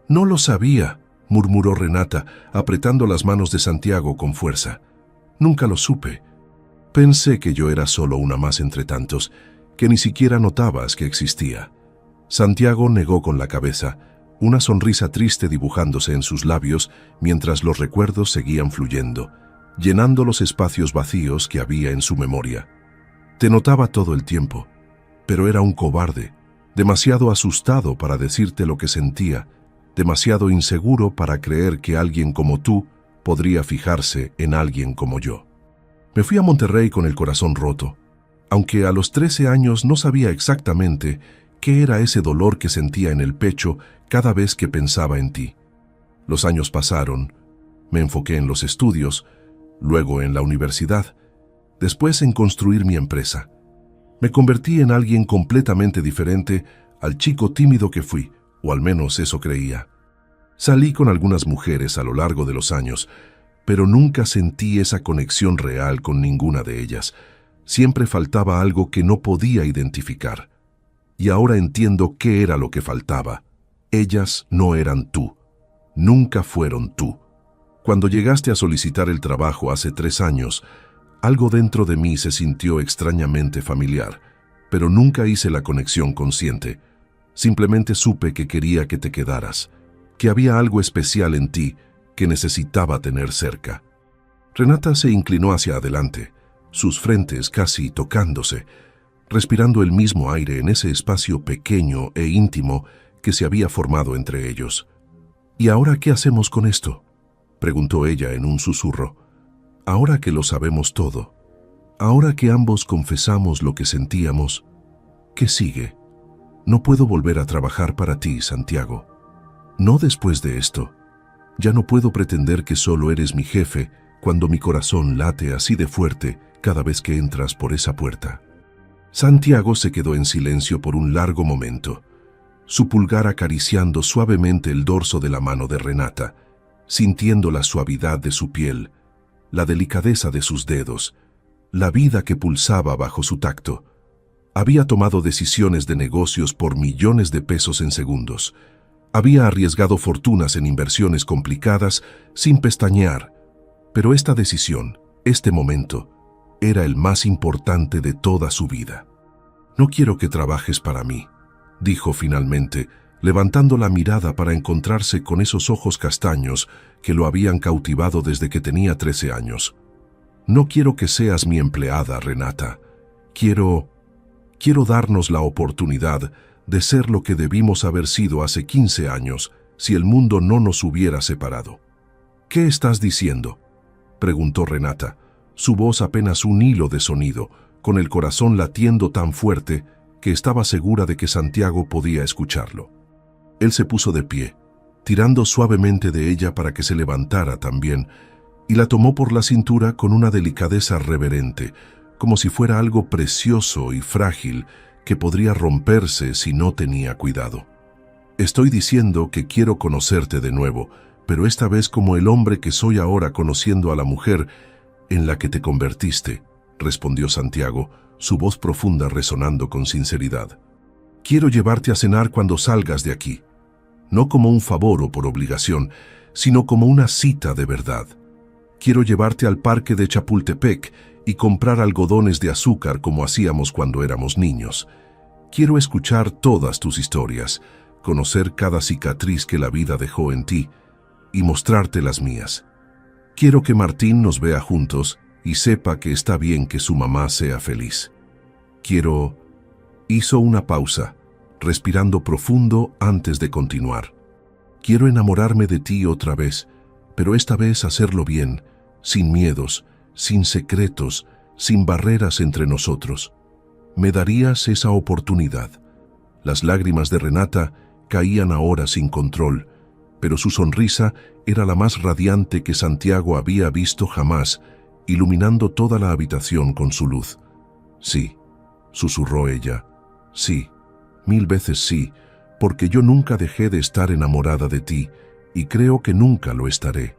No lo sabía, murmuró Renata, apretando las manos de Santiago con fuerza. Nunca lo supe. Pensé que yo era solo una más entre tantos, que ni siquiera notabas que existía. Santiago negó con la cabeza, una sonrisa triste dibujándose en sus labios mientras los recuerdos seguían fluyendo, llenando los espacios vacíos que había en su memoria. Te notaba todo el tiempo, pero era un cobarde, demasiado asustado para decirte lo que sentía, demasiado inseguro para creer que alguien como tú podría fijarse en alguien como yo. Me fui a Monterrey con el corazón roto, aunque a los 13 años no sabía exactamente qué era ese dolor que sentía en el pecho cada vez que pensaba en ti. Los años pasaron, me enfoqué en los estudios, luego en la universidad, después en construir mi empresa. Me convertí en alguien completamente diferente al chico tímido que fui, o al menos eso creía. Salí con algunas mujeres a lo largo de los años, pero nunca sentí esa conexión real con ninguna de ellas. Siempre faltaba algo que no podía identificar. Y ahora entiendo qué era lo que faltaba. Ellas no eran tú. Nunca fueron tú. Cuando llegaste a solicitar el trabajo hace 3 años, algo dentro de mí se sintió extrañamente familiar, pero nunca hice la conexión consciente. Simplemente supe que quería que te quedaras, que había algo especial en ti que necesitaba tener cerca. Renata se inclinó hacia adelante, sus frentes casi tocándose, respirando el mismo aire en ese espacio pequeño e íntimo que se había formado entre ellos. ¿Y ahora qué hacemos con esto?, preguntó ella en un susurro. Ahora que lo sabemos todo. Ahora que ambos confesamos lo que sentíamos, ¿qué sigue? No puedo volver a trabajar para ti, Santiago. No después de esto. Ya no puedo pretender que solo eres mi jefe cuando mi corazón late así de fuerte cada vez que entras por esa puerta. Santiago se quedó en silencio por un largo momento, su pulgar acariciando suavemente el dorso de la mano de Renata, sintiendo la suavidad de su piel, la delicadeza de sus dedos, la vida que pulsaba bajo su tacto. Había tomado decisiones de negocios por millones de pesos en segundos. Había arriesgado fortunas en inversiones complicadas sin pestañear, pero esta decisión, este momento, era el más importante de toda su vida. «No quiero que trabajes para mí», dijo finalmente, levantando la mirada para encontrarse con esos ojos castaños que lo habían cautivado desde que tenía 13 años. «No quiero que seas mi empleada, Renata. Quiero darnos la oportunidad de ser lo que debimos haber sido hace 15 años si el mundo no nos hubiera separado». «¿Qué estás diciendo?», preguntó Renata, su voz apenas un hilo de sonido, con el corazón latiendo tan fuerte que estaba segura de que Santiago podía escucharlo. Él se puso de pie, tirando suavemente de ella para que se levantara también, y la tomó por la cintura con una delicadeza reverente, como si fuera algo precioso y frágil que podría romperse si no tenía cuidado. «Estoy diciendo que quiero conocerte de nuevo, pero esta vez como el hombre que soy ahora conociendo a la mujer en la que te convertiste», respondió Santiago, su voz profunda resonando con sinceridad. «Quiero llevarte a cenar cuando salgas de aquí, no como un favor o por obligación, sino como una cita de verdad. Quiero llevarte al parque de Chapultepec y comprar algodones de azúcar como hacíamos cuando éramos niños. Quiero escuchar todas tus historias, conocer cada cicatriz que la vida dejó en ti y mostrarte las mías. Quiero que Martín nos vea juntos y sepa que está bien que su mamá sea feliz. Quiero...» Hizo una pausa, respirando profundo antes de continuar. «Quiero enamorarme de ti otra vez, pero esta vez hacerlo bien, sin miedos, sin secretos, sin barreras entre nosotros. ¿Me darías esa oportunidad?». Las lágrimas de Renata caían ahora sin control, pero su sonrisa era la más radiante que Santiago había visto jamás, iluminando toda la habitación con su luz. «Sí», susurró ella, «sí, 1000 veces sí, porque yo nunca dejé de estar enamorada de ti y creo que nunca lo estaré».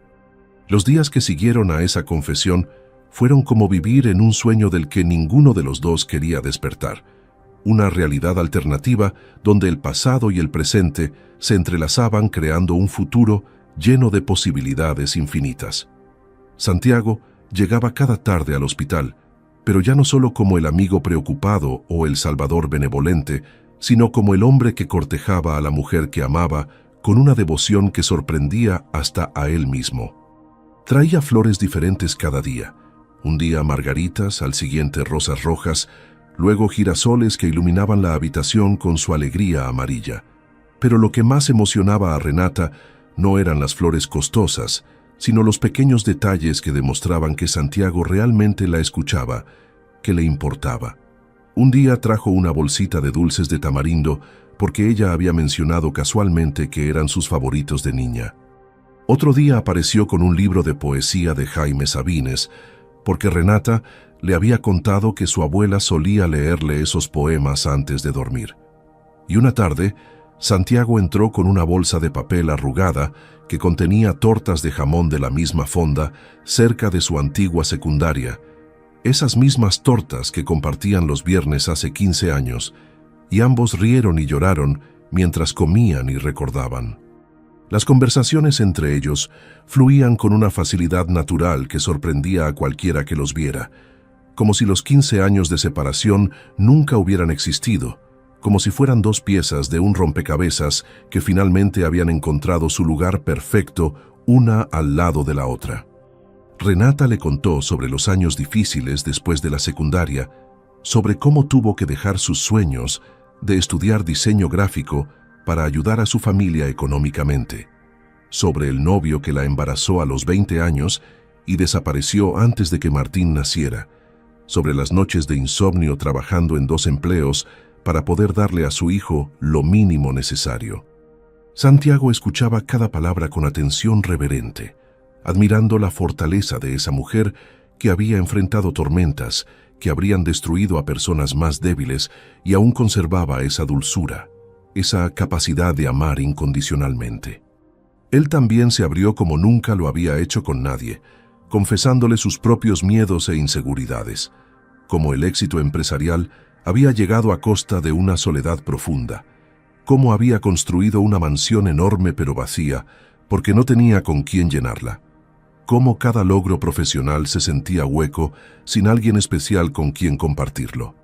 Los días que siguieron a esa confesión fueron como vivir en un sueño del que ninguno de los dos quería despertar, una realidad alternativa donde el pasado y el presente se entrelazaban creando un futuro lleno de posibilidades infinitas. Santiago llegaba cada tarde al hospital, pero ya no solo como el amigo preocupado o el salvador benevolente, sino como el hombre que cortejaba a la mujer que amaba con una devoción que sorprendía hasta a él mismo. Traía flores diferentes cada día, un día margaritas, al siguiente rosas rojas, luego girasoles que iluminaban la habitación con su alegría amarilla. Pero lo que más emocionaba a Renata no eran las flores costosas, sino los pequeños detalles que demostraban que Santiago realmente la escuchaba, que le importaba. Un día trajo una bolsita de dulces de tamarindo porque ella había mencionado casualmente que eran sus favoritos de niña. Otro día apareció con un libro de poesía de Jaime Sabines, porque Renata le había contado que su abuela solía leerle esos poemas antes de dormir. Y una tarde, Santiago entró con una bolsa de papel arrugada que contenía tortas de jamón de la misma fonda cerca de su antigua secundaria, esas mismas tortas que compartían los viernes hace 15 años, y ambos rieron y lloraron mientras comían y recordaban. Las conversaciones entre ellos fluían con una facilidad natural que sorprendía a cualquiera que los viera, como si los 15 años de separación nunca hubieran existido, como si fueran dos piezas de un rompecabezas que finalmente habían encontrado su lugar perfecto una al lado de la otra. Renata le contó sobre los años difíciles después de la secundaria, sobre cómo tuvo que dejar sus sueños de estudiar diseño gráfico para ayudar a su familia económicamente, sobre el novio que la embarazó a los 20 años y desapareció antes de que Martín naciera, sobre las noches de insomnio trabajando en 2 empleos para poder darle a su hijo lo mínimo necesario. Santiago escuchaba cada palabra con atención reverente, admirando la fortaleza de esa mujer que había enfrentado tormentas que habrían destruido a personas más débiles y aún conservaba esa dulzura, esa capacidad de amar incondicionalmente. Él también se abrió como nunca lo había hecho con nadie, confesándole sus propios miedos e inseguridades. Cómo el éxito empresarial había llegado a costa de una soledad profunda, cómo había construido una mansión enorme pero vacía, porque no tenía con quién llenarla, cómo cada logro profesional se sentía hueco sin alguien especial con quien compartirlo.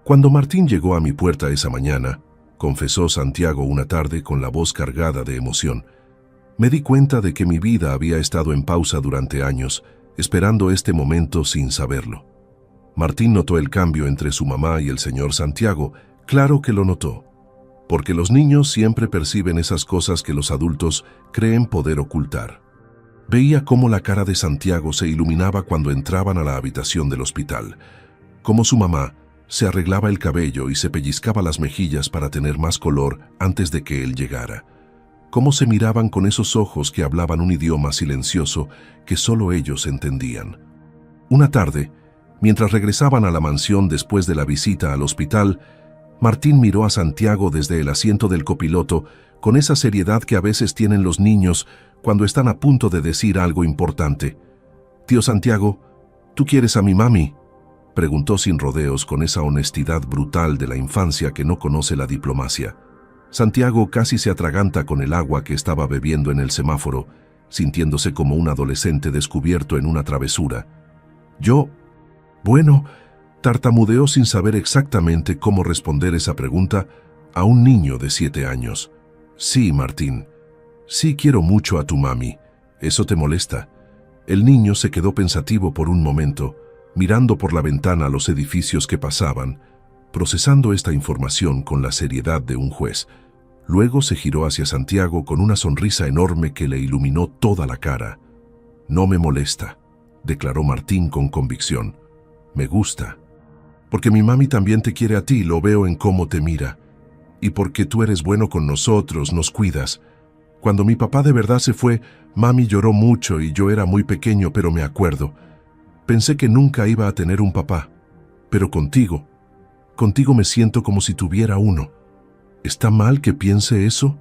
Cuando Martín llegó a mi puerta esa mañana, confesó Santiago una tarde con la voz cargada de emoción, me di cuenta de que mi vida había estado en pausa durante años, esperando este momento sin saberlo. Martín notó el cambio entre su mamá y el señor Santiago, claro que lo notó, porque los niños siempre perciben esas cosas que los adultos creen poder ocultar. Veía cómo la cara de Santiago se iluminaba cuando entraban a la habitación del hospital, cómo su mamá se arreglaba el cabello y se pellizcaba las mejillas para tener más color antes de que él llegara, cómo se miraban con esos ojos que hablaban un idioma silencioso que solo ellos entendían. Una tarde, mientras regresaban a la mansión después de la visita al hospital, Martín miró a Santiago desde el asiento del copiloto con esa seriedad que a veces tienen los niños cuando están a punto de decir algo importante. «Tío Santiago, ¿tú quieres a mi mami?», preguntó sin rodeos con esa honestidad brutal de la infancia que no conoce la diplomacia. Santiago casi se atraganta con el agua que estaba bebiendo en el semáforo, sintiéndose como un adolescente descubierto en una travesura. Bueno, tartamudeó sin saber exactamente cómo responder esa pregunta a un niño de 7 años. «Sí, Martín, sí quiero mucho a tu mami. ¿Eso te molesta?». El niño se quedó pensativo por un momento, mirando por la ventana los edificios que pasaban, procesando esta información con la seriedad de un juez. Luego se giró hacia Santiago con una sonrisa enorme que le iluminó toda la cara. «No me molesta», declaró Martín con convicción. «Me gusta. Porque mi mami también te quiere a ti, lo veo en cómo te mira. Y porque tú eres bueno con nosotros, nos cuidas. Cuando mi papá de verdad se fue, mami lloró mucho y yo era muy pequeño, pero me acuerdo. Pensé que nunca iba a tener un papá. Pero contigo me siento como si tuviera uno. ¿Está mal que piense eso?».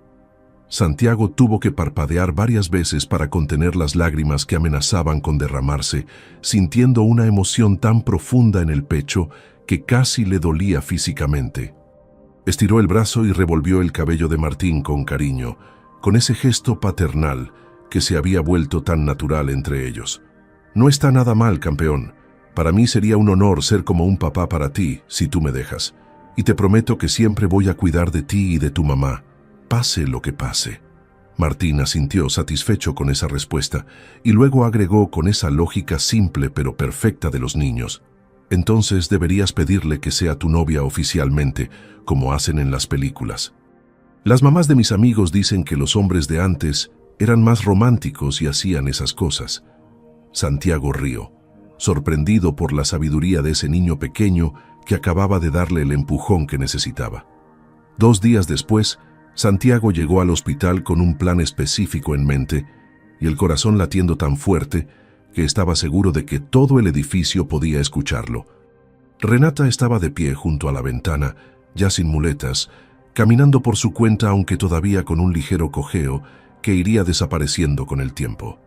Santiago tuvo que parpadear varias veces para contener las lágrimas que amenazaban con derramarse, sintiendo una emoción tan profunda en el pecho que casi le dolía físicamente. Estiró el brazo y revolvió el cabello de Martín con cariño, con ese gesto paternal que se había vuelto tan natural entre ellos. «No está nada mal, campeón. Para mí sería un honor ser como un papá para ti, si tú me dejas. Y te prometo que siempre voy a cuidar de ti y de tu mamá, pase lo que pase». Martín asintió satisfecho con esa respuesta y luego agregó con esa lógica simple pero perfecta de los niños: «Entonces deberías pedirle que sea tu novia oficialmente, como hacen en las películas. Las mamás de mis amigos dicen que los hombres de antes eran más románticos y hacían esas cosas». Santiago rió, sorprendido por la sabiduría de ese niño pequeño que acababa de darle el empujón que necesitaba. 2 días después, Santiago llegó al hospital con un plan específico en mente y el corazón latiendo tan fuerte que estaba seguro de que todo el edificio podía escucharlo. Renata estaba de pie junto a la ventana, ya sin muletas, caminando por su cuenta aunque todavía con un ligero cojeo que iría desapareciendo con el tiempo.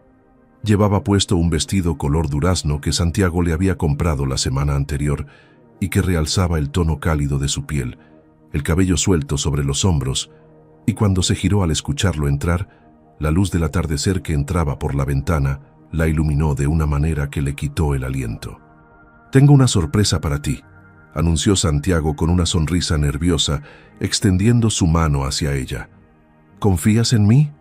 Llevaba puesto un vestido color durazno que Santiago le había comprado la semana anterior y que realzaba el tono cálido de su piel, el cabello suelto sobre los hombros, y cuando se giró al escucharlo entrar, la luz del atardecer que entraba por la ventana la iluminó de una manera que le quitó el aliento. «Tengo una sorpresa para ti», anunció Santiago con una sonrisa nerviosa, extendiendo su mano hacia ella. «¿Confías en mí?».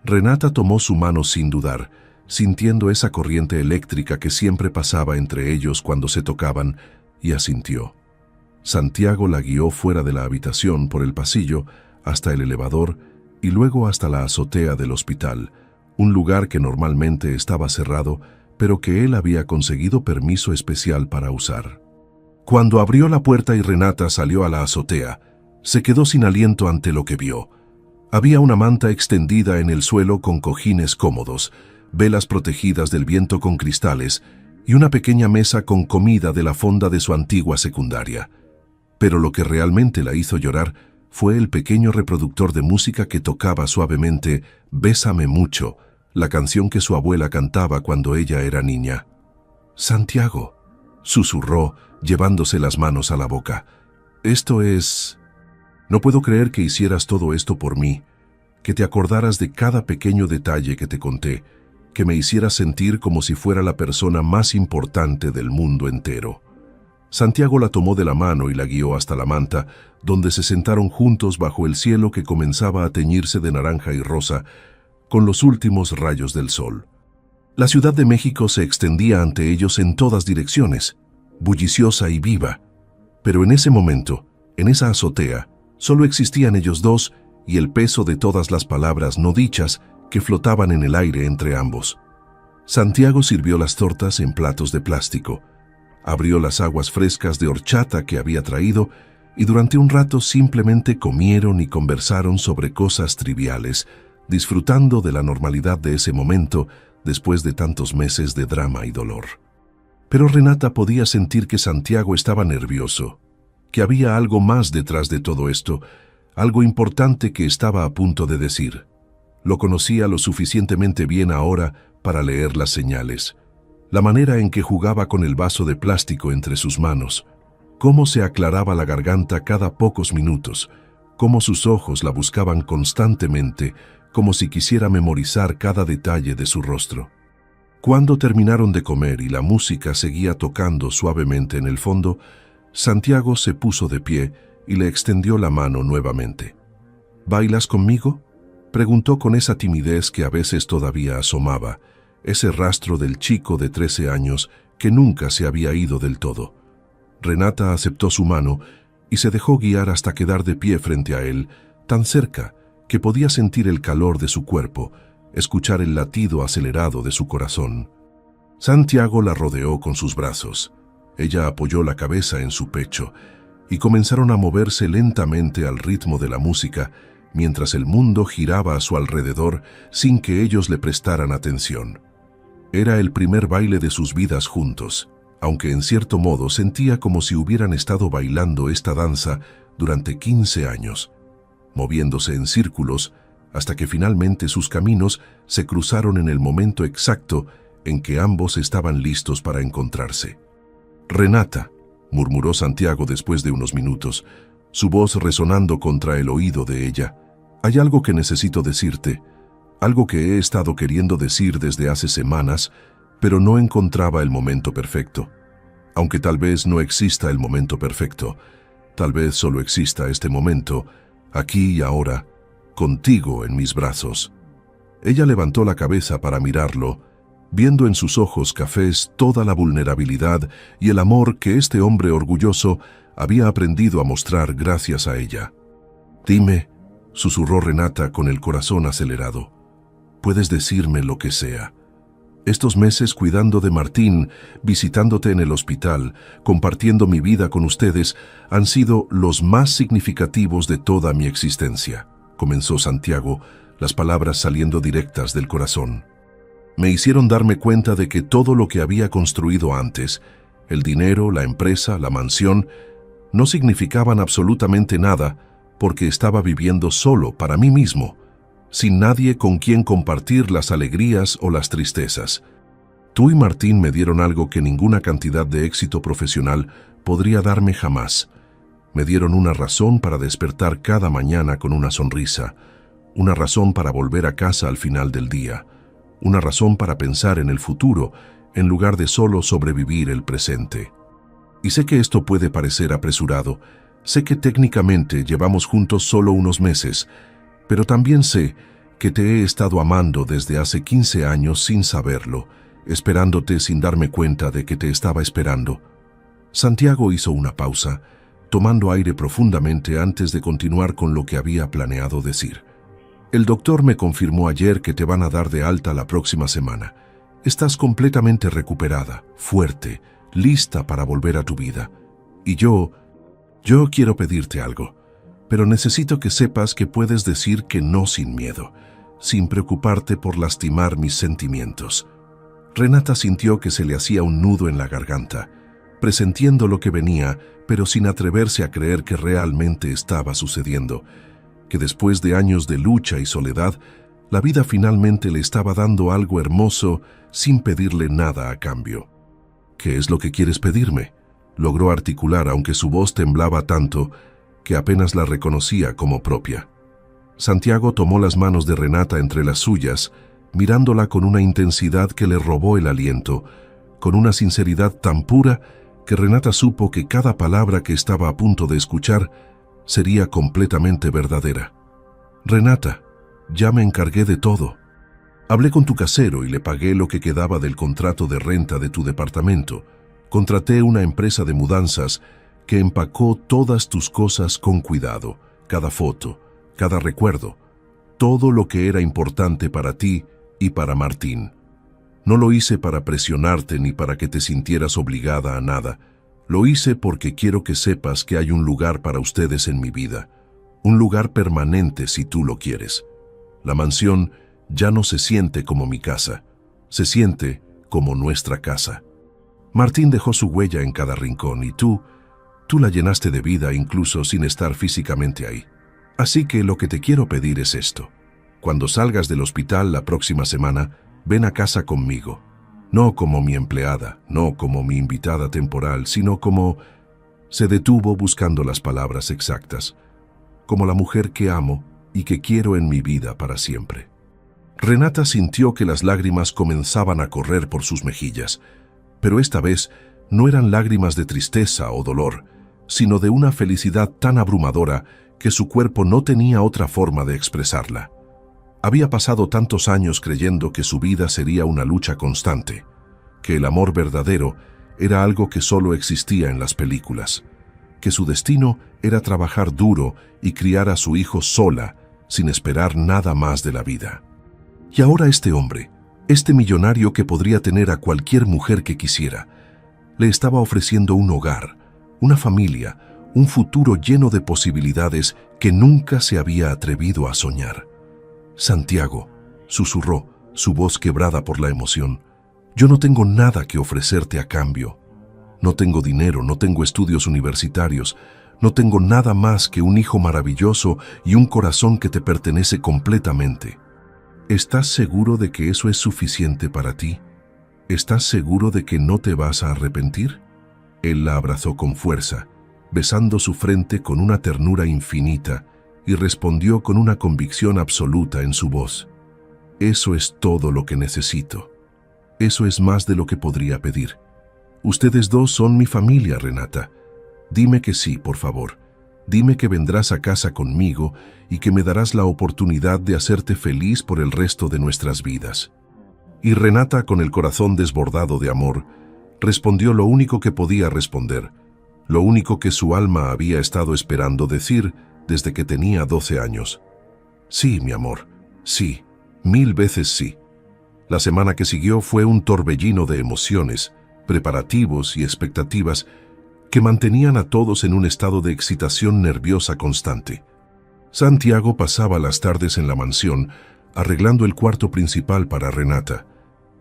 Renata tomó su mano sin dudar, sintiendo esa corriente eléctrica que siempre pasaba entre ellos cuando se tocaban, y asintió. Santiago la guió fuera de la habitación por el pasillo hasta el elevador y luego hasta la azotea del hospital, un lugar que normalmente estaba cerrado, pero que él había conseguido permiso especial para usar. Cuando abrió la puerta y Renata salió a la azotea, se quedó sin aliento ante lo que vio. Había una manta extendida en el suelo con cojines cómodos, velas protegidas del viento con cristales y una pequeña mesa con comida de la fonda de su antigua secundaria. Pero lo que realmente la hizo llorar fue el pequeño reproductor de música que tocaba suavemente «Bésame mucho», la canción que su abuela cantaba cuando ella era niña. «Santiago», susurró, llevándose las manos a la boca. «Esto es... No puedo creer que hicieras todo esto por mí, que te acordaras de cada pequeño detalle que te conté, que me hicieras sentir como si fuera la persona más importante del mundo entero». Santiago la tomó de la mano y la guió hasta la manta, donde se sentaron juntos bajo el cielo que comenzaba a teñirse de naranja y rosa, con los últimos rayos del sol. La Ciudad de México se extendía ante ellos en todas direcciones, bulliciosa y viva. Pero en ese momento, en esa azotea, solo existían ellos dos y el peso de todas las palabras no dichas que flotaban en el aire entre ambos. Santiago sirvió las tortas en platos de plástico, abrió las aguas frescas de horchata que había traído y durante un rato simplemente comieron y conversaron sobre cosas triviales, disfrutando de la normalidad de ese momento después de tantos meses de drama y dolor. Pero Renata podía sentir que Santiago estaba nervioso, que había algo más detrás de todo esto, algo importante que estaba a punto de decir. Lo conocía lo suficientemente bien ahora para leer las señales. La manera en que jugaba con el vaso de plástico entre sus manos, cómo se aclaraba la garganta cada pocos minutos, cómo sus ojos la buscaban constantemente, como si quisiera memorizar cada detalle de su rostro. Cuando terminaron de comer y la música seguía tocando suavemente en el fondo, Santiago se puso de pie y le extendió la mano nuevamente. «¿Bailas conmigo?», preguntó con esa timidez que a veces todavía asomaba, ese rastro del chico de 13 años que nunca se había ido del todo. Renata aceptó su mano y se dejó guiar hasta quedar de pie frente a él, tan cerca que podía sentir el calor de su cuerpo, escuchar el latido acelerado de su corazón. Santiago la rodeó con sus brazos. Ella apoyó la cabeza en su pecho y comenzaron a moverse lentamente al ritmo de la música, mientras el mundo giraba a su alrededor sin que ellos le prestaran atención. Era el primer baile de sus vidas juntos, aunque en cierto modo sentía como si hubieran estado bailando esta danza durante 15 años, moviéndose en círculos hasta que finalmente sus caminos se cruzaron en el momento exacto en que ambos estaban listos para encontrarse. «Renata», murmuró Santiago después de unos minutos, su voz resonando contra el oído de ella. «Hay algo que necesito decirte, algo que he estado queriendo decir desde hace semanas, pero no encontraba el momento perfecto. Aunque tal vez no exista el momento perfecto, tal vez solo exista este momento, aquí y ahora, contigo en mis brazos». Ella levantó la cabeza para mirarlo, viendo en sus ojos cafés toda la vulnerabilidad y el amor que este hombre orgulloso había aprendido a mostrar gracias a ella. «Dime», susurró Renata con el corazón acelerado, «puedes decirme lo que sea. Estos meses cuidando de Martín, visitándote en el hospital, compartiendo mi vida con ustedes, han sido los más significativos de toda mi existencia», comenzó Santiago, las palabras saliendo directas del corazón. «Me hicieron darme cuenta de que todo lo que había construido antes, el dinero, la empresa, la mansión, no significaban absolutamente nada porque estaba viviendo solo para mí mismo, sin nadie con quien compartir las alegrías o las tristezas. Tú y Martín me dieron algo que ninguna cantidad de éxito profesional podría darme jamás. Me dieron una razón para despertar cada mañana con una sonrisa, una razón para volver a casa al final del día, una razón para pensar en el futuro en lugar de solo sobrevivir el presente. Y sé que esto puede parecer apresurado, sé que técnicamente llevamos juntos solo unos meses, pero también sé que te he estado amando desde hace 15 años sin saberlo, esperándote sin darme cuenta de que te estaba esperando». Santiago hizo una pausa, tomando aire profundamente antes de continuar con lo que había planeado decir. «El doctor me confirmó ayer que te van a dar de alta la próxima semana, Estás completamente recuperada, fuerte, lista para volver a tu vida. Y yo quiero pedirte algo, pero necesito que sepas que puedes decir que no sin miedo, sin preocuparte por lastimar mis sentimientos. Renata sintió que se le hacía un nudo en la garganta, presentiendo lo que venía, pero sin atreverse a creer que realmente estaba sucediendo, que después de años de lucha y soledad, la vida finalmente le estaba dando algo hermoso sin pedirle nada a cambio. ¿Qué es lo que quieres pedirme?, logró articular, aunque su voz temblaba tanto que apenas la reconocía como propia. Santiago tomó las manos de Renata entre las suyas, mirándola con una intensidad que le robó el aliento, con una sinceridad tan pura que Renata supo que cada palabra que estaba a punto de escuchar sería completamente verdadera. Renata, ya me encargué de todo. Hablé con tu casero y le pagué lo que quedaba del contrato de renta de tu departamento. Contraté una empresa de mudanzas que empacó todas tus cosas con cuidado, cada foto, cada recuerdo, todo lo que era importante para ti y para Martín. No lo hice para presionarte ni para que te sintieras obligada a nada. Lo hice porque quiero que sepas que hay un lugar para ustedes en mi vida, un lugar permanente si tú lo quieres. La mansión ya no se siente como mi casa, se siente como nuestra casa. Martín dejó su huella en cada rincón y tú la llenaste de vida incluso sin estar físicamente ahí. Así que lo que te quiero pedir es esto. Cuando salgas del hospital la próxima semana, ven a casa conmigo. No como mi empleada, no como mi invitada temporal, sino como... Se detuvo buscando las palabras exactas. Como la mujer que amo y que quiero en mi vida para siempre. Renata sintió que las lágrimas comenzaban a correr por sus mejillas, pero esta vez no eran lágrimas de tristeza o dolor, sino de una felicidad tan abrumadora que su cuerpo no tenía otra forma de expresarla. Había pasado tantos años creyendo que su vida sería una lucha constante, que el amor verdadero era algo que solo existía en las películas, que su destino era trabajar duro y criar a su hijo sola, sin esperar nada más de la vida. Y ahora este hombre, este millonario que podría tener a cualquier mujer que quisiera, le estaba ofreciendo un hogar, una familia, un futuro lleno de posibilidades que nunca se había atrevido a soñar. Santiago, susurró, su voz quebrada por la emoción, yo no tengo nada que ofrecerte a cambio. No tengo dinero, no tengo estudios universitarios, no tengo nada más que un hijo maravilloso y un corazón que te pertenece completamente. ¿Estás seguro de que eso es suficiente para ti? ¿Estás seguro de que no te vas a arrepentir? Él la abrazó con fuerza, besando su frente con una ternura infinita, y respondió con una convicción absoluta en su voz. Eso es todo lo que necesito. Eso es más de lo que podría pedir. Ustedes dos son mi familia, Renata. Dime que sí, por favor. Dime que vendrás a casa conmigo y que me darás la oportunidad de hacerte feliz por el resto de nuestras vidas. Y Renata, con el corazón desbordado de amor, respondió lo único que podía responder, lo único que su alma había estado esperando decir desde que tenía 12 años. Sí, mi amor, sí, 1000 veces sí. La semana que siguió fue un torbellino de emociones, preparativos y expectativas que mantenían a todos en un estado de excitación nerviosa constante. Santiago pasaba las tardes en la mansión arreglando el cuarto principal para Renata,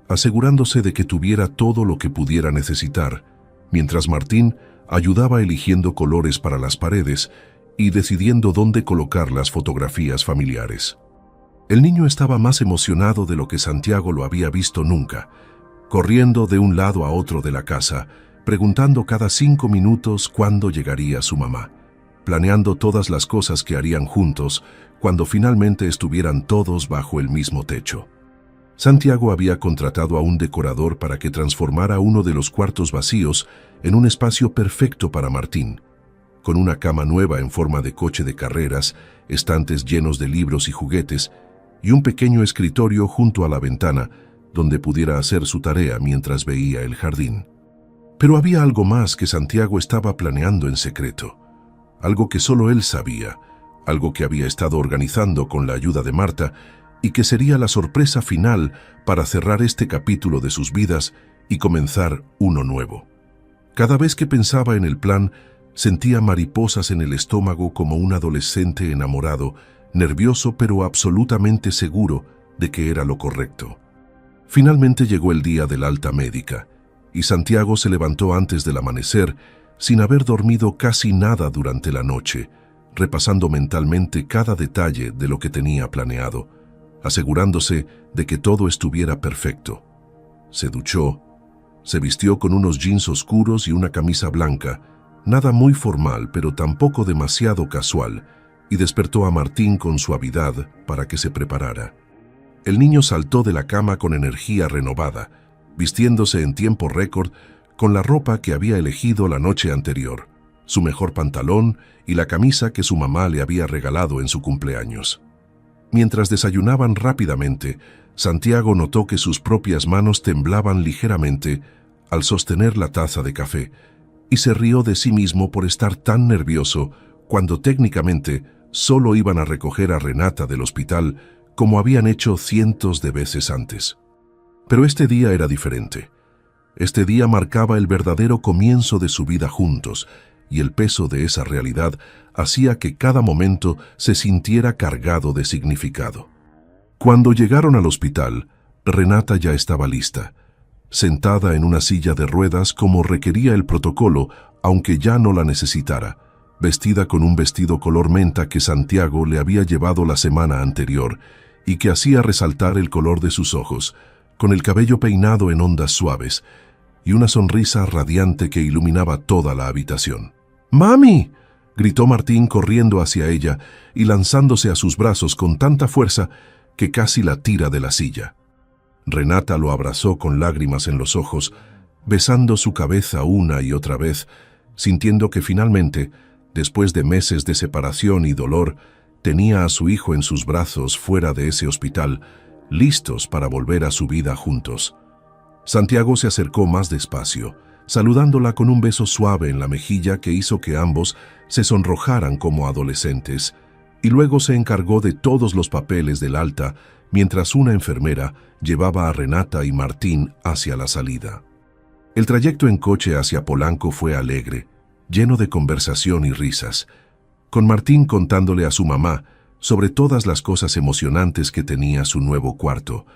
asegurándose de que tuviera todo lo que pudiera necesitar, mientras Martín ayudaba eligiendo colores para las paredes y decidiendo dónde colocar las fotografías familiares. El niño estaba más emocionado de lo que Santiago lo había visto nunca, corriendo de un lado a otro de la casa, preguntando cada 5 minutos cuándo llegaría su mamá, planeando todas las cosas que harían juntos cuando finalmente estuvieran todos bajo el mismo techo. Santiago había contratado a un decorador para que transformara uno de los cuartos vacíos en un espacio perfecto para Martín, con una cama nueva en forma de coche de carreras, estantes llenos de libros y juguetes, y un pequeño escritorio junto a la ventana donde pudiera hacer su tarea mientras veía el jardín. Pero había algo más que Santiago estaba planeando en secreto, algo que solo él sabía, algo que había estado organizando con la ayuda de Marta y que sería la sorpresa final para cerrar este capítulo de sus vidas y comenzar uno nuevo. Cada vez que pensaba en el plan, sentía mariposas en el estómago como un adolescente enamorado, nervioso pero absolutamente seguro de que era lo correcto. Finalmente llegó el día del alta médica, y Santiago se levantó antes del amanecer, sin haber dormido casi nada durante la noche, repasando mentalmente cada detalle de lo que tenía planeado, asegurándose de que todo estuviera perfecto. Se duchó, se vistió con unos jeans oscuros y una camisa blanca, nada muy formal pero tampoco demasiado casual, y despertó a Martín con suavidad para que se preparara. El niño saltó de la cama con energía renovada, vistiéndose en tiempo récord con la ropa que había elegido la noche anterior, su mejor pantalón y la camisa que su mamá le había regalado en su cumpleaños. Mientras desayunaban rápidamente, Santiago notó que sus propias manos temblaban ligeramente al sostener la taza de café, y se rió de sí mismo por estar tan nervioso cuando técnicamente solo iban a recoger a Renata del hospital como habían hecho cientos de veces antes. Pero este día era diferente. Este día marcaba el verdadero comienzo de su vida juntos, y el peso de esa realidad hacía que cada momento se sintiera cargado de significado. Cuando llegaron al hospital, Renata ya estaba lista, sentada en una silla de ruedas como requería el protocolo, aunque ya no la necesitara, vestida con un vestido color menta que Santiago le había llevado la semana anterior y que hacía resaltar el color de sus ojos, con el cabello peinado en ondas suaves y una sonrisa radiante que iluminaba toda la habitación. ¡Mami!, gritó Martín corriendo hacia ella y lanzándose a sus brazos con tanta fuerza que casi la tira de la silla. Renata lo abrazó con lágrimas en los ojos, besando su cabeza una y otra vez, sintiendo que finalmente, después de meses de separación y dolor, tenía a su hijo en sus brazos fuera de ese hospital, listos para volver a su vida juntos. Santiago se acercó más despacio, saludándola con un beso suave en la mejilla que hizo que ambos se sonrojaran como adolescentes, y luego se encargó de todos los papeles del alta, mientras una enfermera llevaba a Renata y Martín hacia la salida. El trayecto en coche hacia Polanco fue alegre, lleno de conversación y risas, con Martín contándole a su mamá sobre todas las cosas emocionantes que tenía su nuevo cuarto,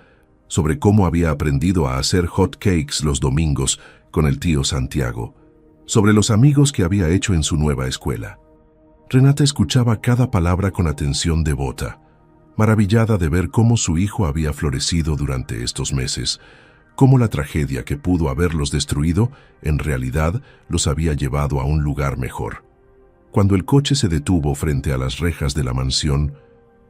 sobre cómo había aprendido a hacer hot cakes los domingos con el tío Santiago, sobre los amigos que había hecho en su nueva escuela. Renata escuchaba cada palabra con atención devota, maravillada de ver cómo su hijo había florecido durante estos meses, cómo la tragedia que pudo haberlos destruido en realidad los había llevado a un lugar mejor. Cuando el coche se detuvo frente a las rejas de la mansión,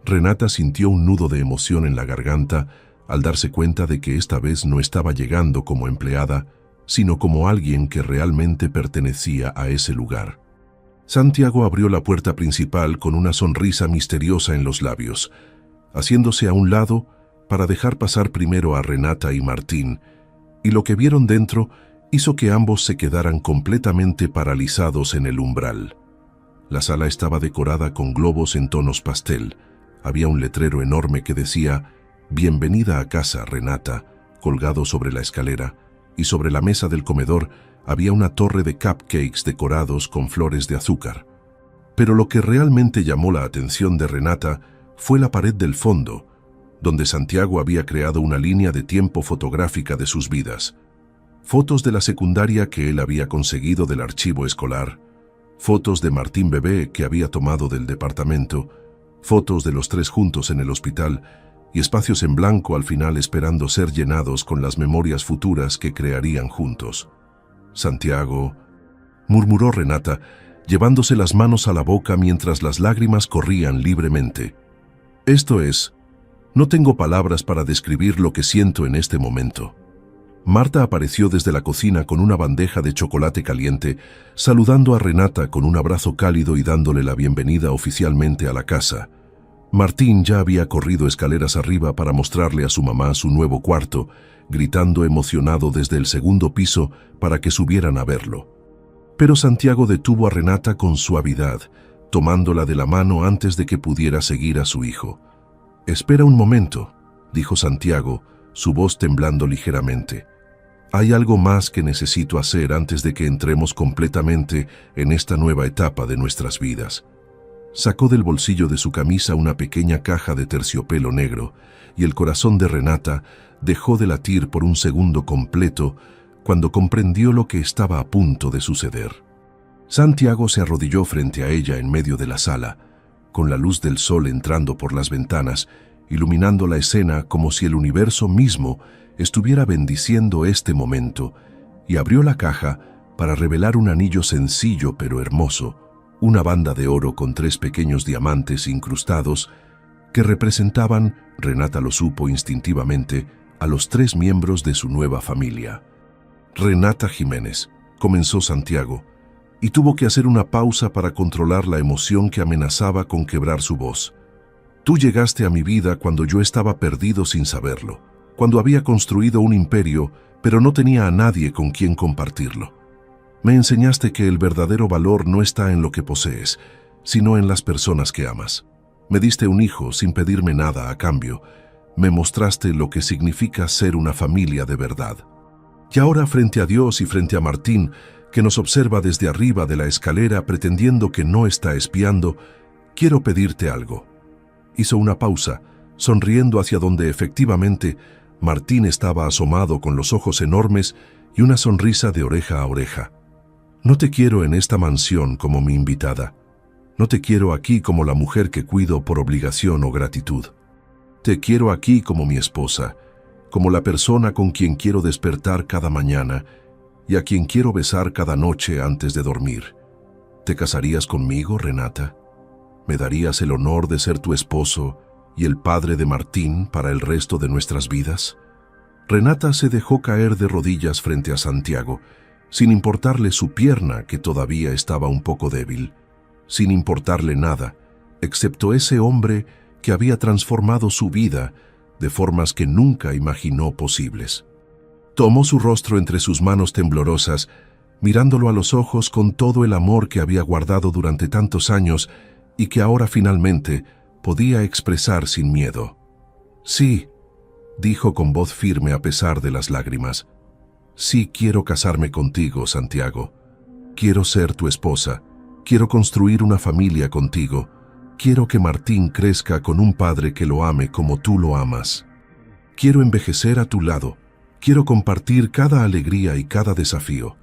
Renata sintió un nudo de emoción en la garganta al darse cuenta de que esta vez no estaba llegando como empleada, sino como alguien que realmente pertenecía a ese lugar. Santiago abrió la puerta principal con una sonrisa misteriosa en los labios, haciéndose a un lado para dejar pasar primero a Renata y Martín, y lo que vieron dentro hizo que ambos se quedaran completamente paralizados en el umbral. La sala estaba decorada con globos en tonos pastel. Había un letrero enorme que decía «Bienvenida a casa, Renata», colgado sobre la escalera, y sobre la mesa del comedor había una torre de cupcakes decorados con flores de azúcar. Pero lo que realmente llamó la atención de Renata fue la pared del fondo, donde Santiago había creado una línea de tiempo fotográfica de sus vidas. Fotos de la secundaria que él había conseguido del archivo escolar, fotos de Martín bebé que había tomado del departamento, fotos de los tres juntos en el hospital y espacios en blanco al final esperando ser llenados con las memorias futuras que crearían juntos. «Santiago», murmuró Renata, llevándose las manos a la boca mientras las lágrimas corrían libremente. «Esto es, no tengo palabras para describir lo que siento en este momento». Marta apareció desde la cocina con una bandeja de chocolate caliente, saludando a Renata con un abrazo cálido y dándole la bienvenida oficialmente a la casa. Martín ya había corrido escaleras arriba para mostrarle a su mamá su nuevo cuarto, gritando emocionado desde el segundo piso para que subieran a verlo. Pero Santiago detuvo a Renata con suavidad, tomándola de la mano antes de que pudiera seguir a su hijo. «Espera un momento», dijo Santiago, su voz temblando ligeramente. «Hay algo más que necesito hacer antes de que entremos completamente en esta nueva etapa de nuestras vidas». Sacó del bolsillo de su camisa una pequeña caja de terciopelo negro y el corazón de Renata dejó de latir por un segundo completo cuando comprendió lo que estaba a punto de suceder. Santiago se arrodilló frente a ella en medio de la sala, con la luz del sol entrando por las ventanas, iluminando la escena como si el universo mismo estuviera bendiciendo este momento, y abrió la caja para revelar un anillo sencillo pero hermoso, una banda de oro con 3 pequeños diamantes incrustados que representaban, Renata lo supo instintivamente, a los 3 miembros de su nueva familia. «Renata Jiménez», comenzó Santiago, y tuvo que hacer una pausa para controlar la emoción que amenazaba con quebrar su voz. «Tú llegaste a mi vida cuando yo estaba perdido sin saberlo, cuando había construido un imperio, pero no tenía a nadie con quien compartirlo. Me enseñaste que el verdadero valor no está en lo que posees, sino en las personas que amas. Me diste un hijo sin pedirme nada a cambio. Me mostraste lo que significa ser una familia de verdad. Y ahora, frente a Dios y frente a Martín, que nos observa desde arriba de la escalera pretendiendo que no está espiando, quiero pedirte algo». Hizo una pausa, sonriendo hacia donde efectivamente Martín estaba asomado con los ojos enormes y una sonrisa de oreja a oreja. «No te quiero en esta mansión como mi invitada. No te quiero aquí como la mujer que cuido por obligación o gratitud. Te quiero aquí como mi esposa, como la persona con quien quiero despertar cada mañana y a quien quiero besar cada noche antes de dormir. ¿Te casarías conmigo, Renata? ¿Me darías el honor de ser tu esposo y el padre de Martín para el resto de nuestras vidas?» Renata se dejó caer de rodillas frente a Santiago, sin importarle su pierna que todavía estaba un poco débil, sin importarle nada, excepto ese hombre que había transformado su vida de formas que nunca imaginó posibles. Tomó su rostro entre sus manos temblorosas, mirándolo a los ojos con todo el amor que había guardado durante tantos años y que ahora finalmente podía expresar sin miedo. «Sí», dijo con voz firme a pesar de las lágrimas. «Sí quiero casarme contigo, Santiago. Quiero ser tu esposa. Quiero construir una familia contigo. Quiero que Martín crezca con un padre que lo ame como tú lo amas. Quiero envejecer a tu lado. Quiero compartir cada alegría y cada desafío.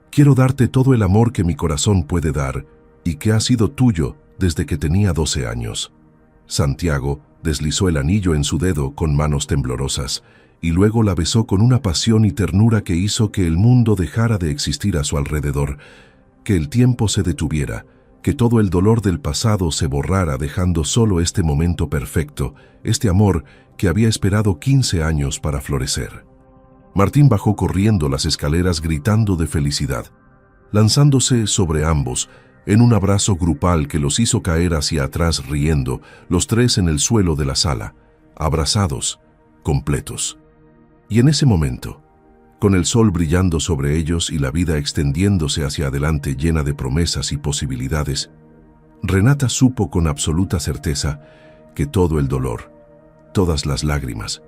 Quiero darte todo el amor que mi corazón puede dar y que ha sido tuyo desde que tenía 12 años». Santiago deslizó el anillo en su dedo con manos temblorosas y luego la besó con una pasión y ternura que hizo que el mundo dejara de existir a su alrededor, que el tiempo se detuviera, que todo el dolor del pasado se borrara dejando solo este momento perfecto, este amor que había esperado 15 años para florecer. Martín bajó corriendo las escaleras gritando de felicidad, lanzándose sobre ambos en un abrazo grupal que los hizo caer hacia atrás riendo, los 3 en el suelo de la sala, abrazados, completos. Y en ese momento, con el sol brillando sobre ellos y la vida extendiéndose hacia adelante llena de promesas y posibilidades, Renata supo con absoluta certeza que todo el dolor, todas las lágrimas,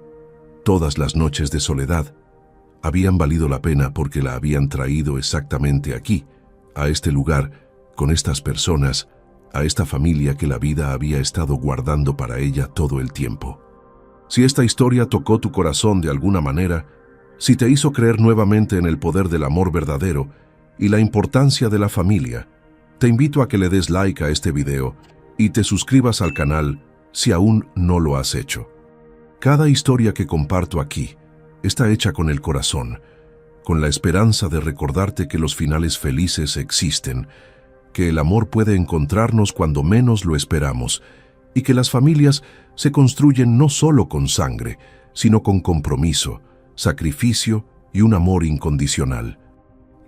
todas las noches de soledad, habían valido la pena porque la habían traído exactamente aquí, a este lugar, con estas personas, a esta familia que la vida había estado guardando para ella todo el tiempo. Si esta historia tocó tu corazón de alguna manera, si te hizo creer nuevamente en el poder del amor verdadero y la importancia de la familia, te invito a que le des like a este video y te suscribas al canal si aún no lo has hecho. Cada historia que comparto aquí está hecha con el corazón, con la esperanza de recordarte que los finales felices existen, que el amor puede encontrarnos cuando menos lo esperamos y que las familias se construyen no solo con sangre, sino con compromiso, sacrificio y un amor incondicional.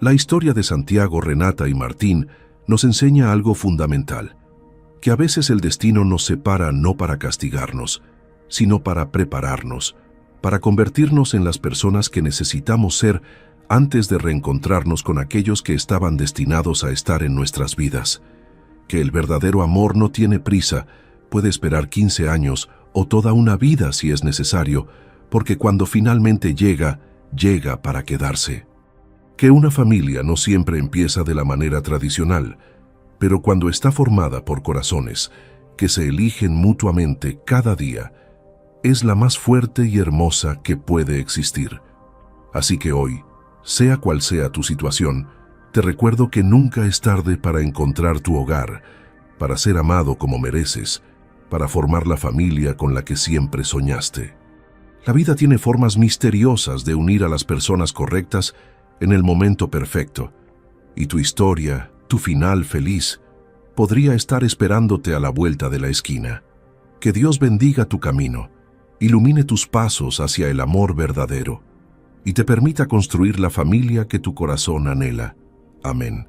La historia de Santiago, Renata y Martín nos enseña algo fundamental, que a veces el destino nos separa no para castigarnos, sino para prepararnos, para convertirnos en las personas que necesitamos ser antes de reencontrarnos con aquellos que estaban destinados a estar en nuestras vidas. Que el verdadero amor no tiene prisa, puede esperar 15 años o toda una vida si es necesario, porque cuando finalmente llega, llega para quedarse. Que una familia no siempre empieza de la manera tradicional, pero cuando está formada por corazones que se eligen mutuamente cada día, es la más fuerte y hermosa que puede existir. Así que hoy, sea cual sea tu situación, te recuerdo que nunca es tarde para encontrar tu hogar, para ser amado como mereces, para formar la familia con la que siempre soñaste. La vida tiene formas misteriosas de unir a las personas correctas en el momento perfecto, y tu historia, tu final feliz, podría estar esperándote a la vuelta de la esquina. Que Dios bendiga tu camino, ilumine tus pasos hacia el amor verdadero y te permita construir la familia que tu corazón anhela. Amén.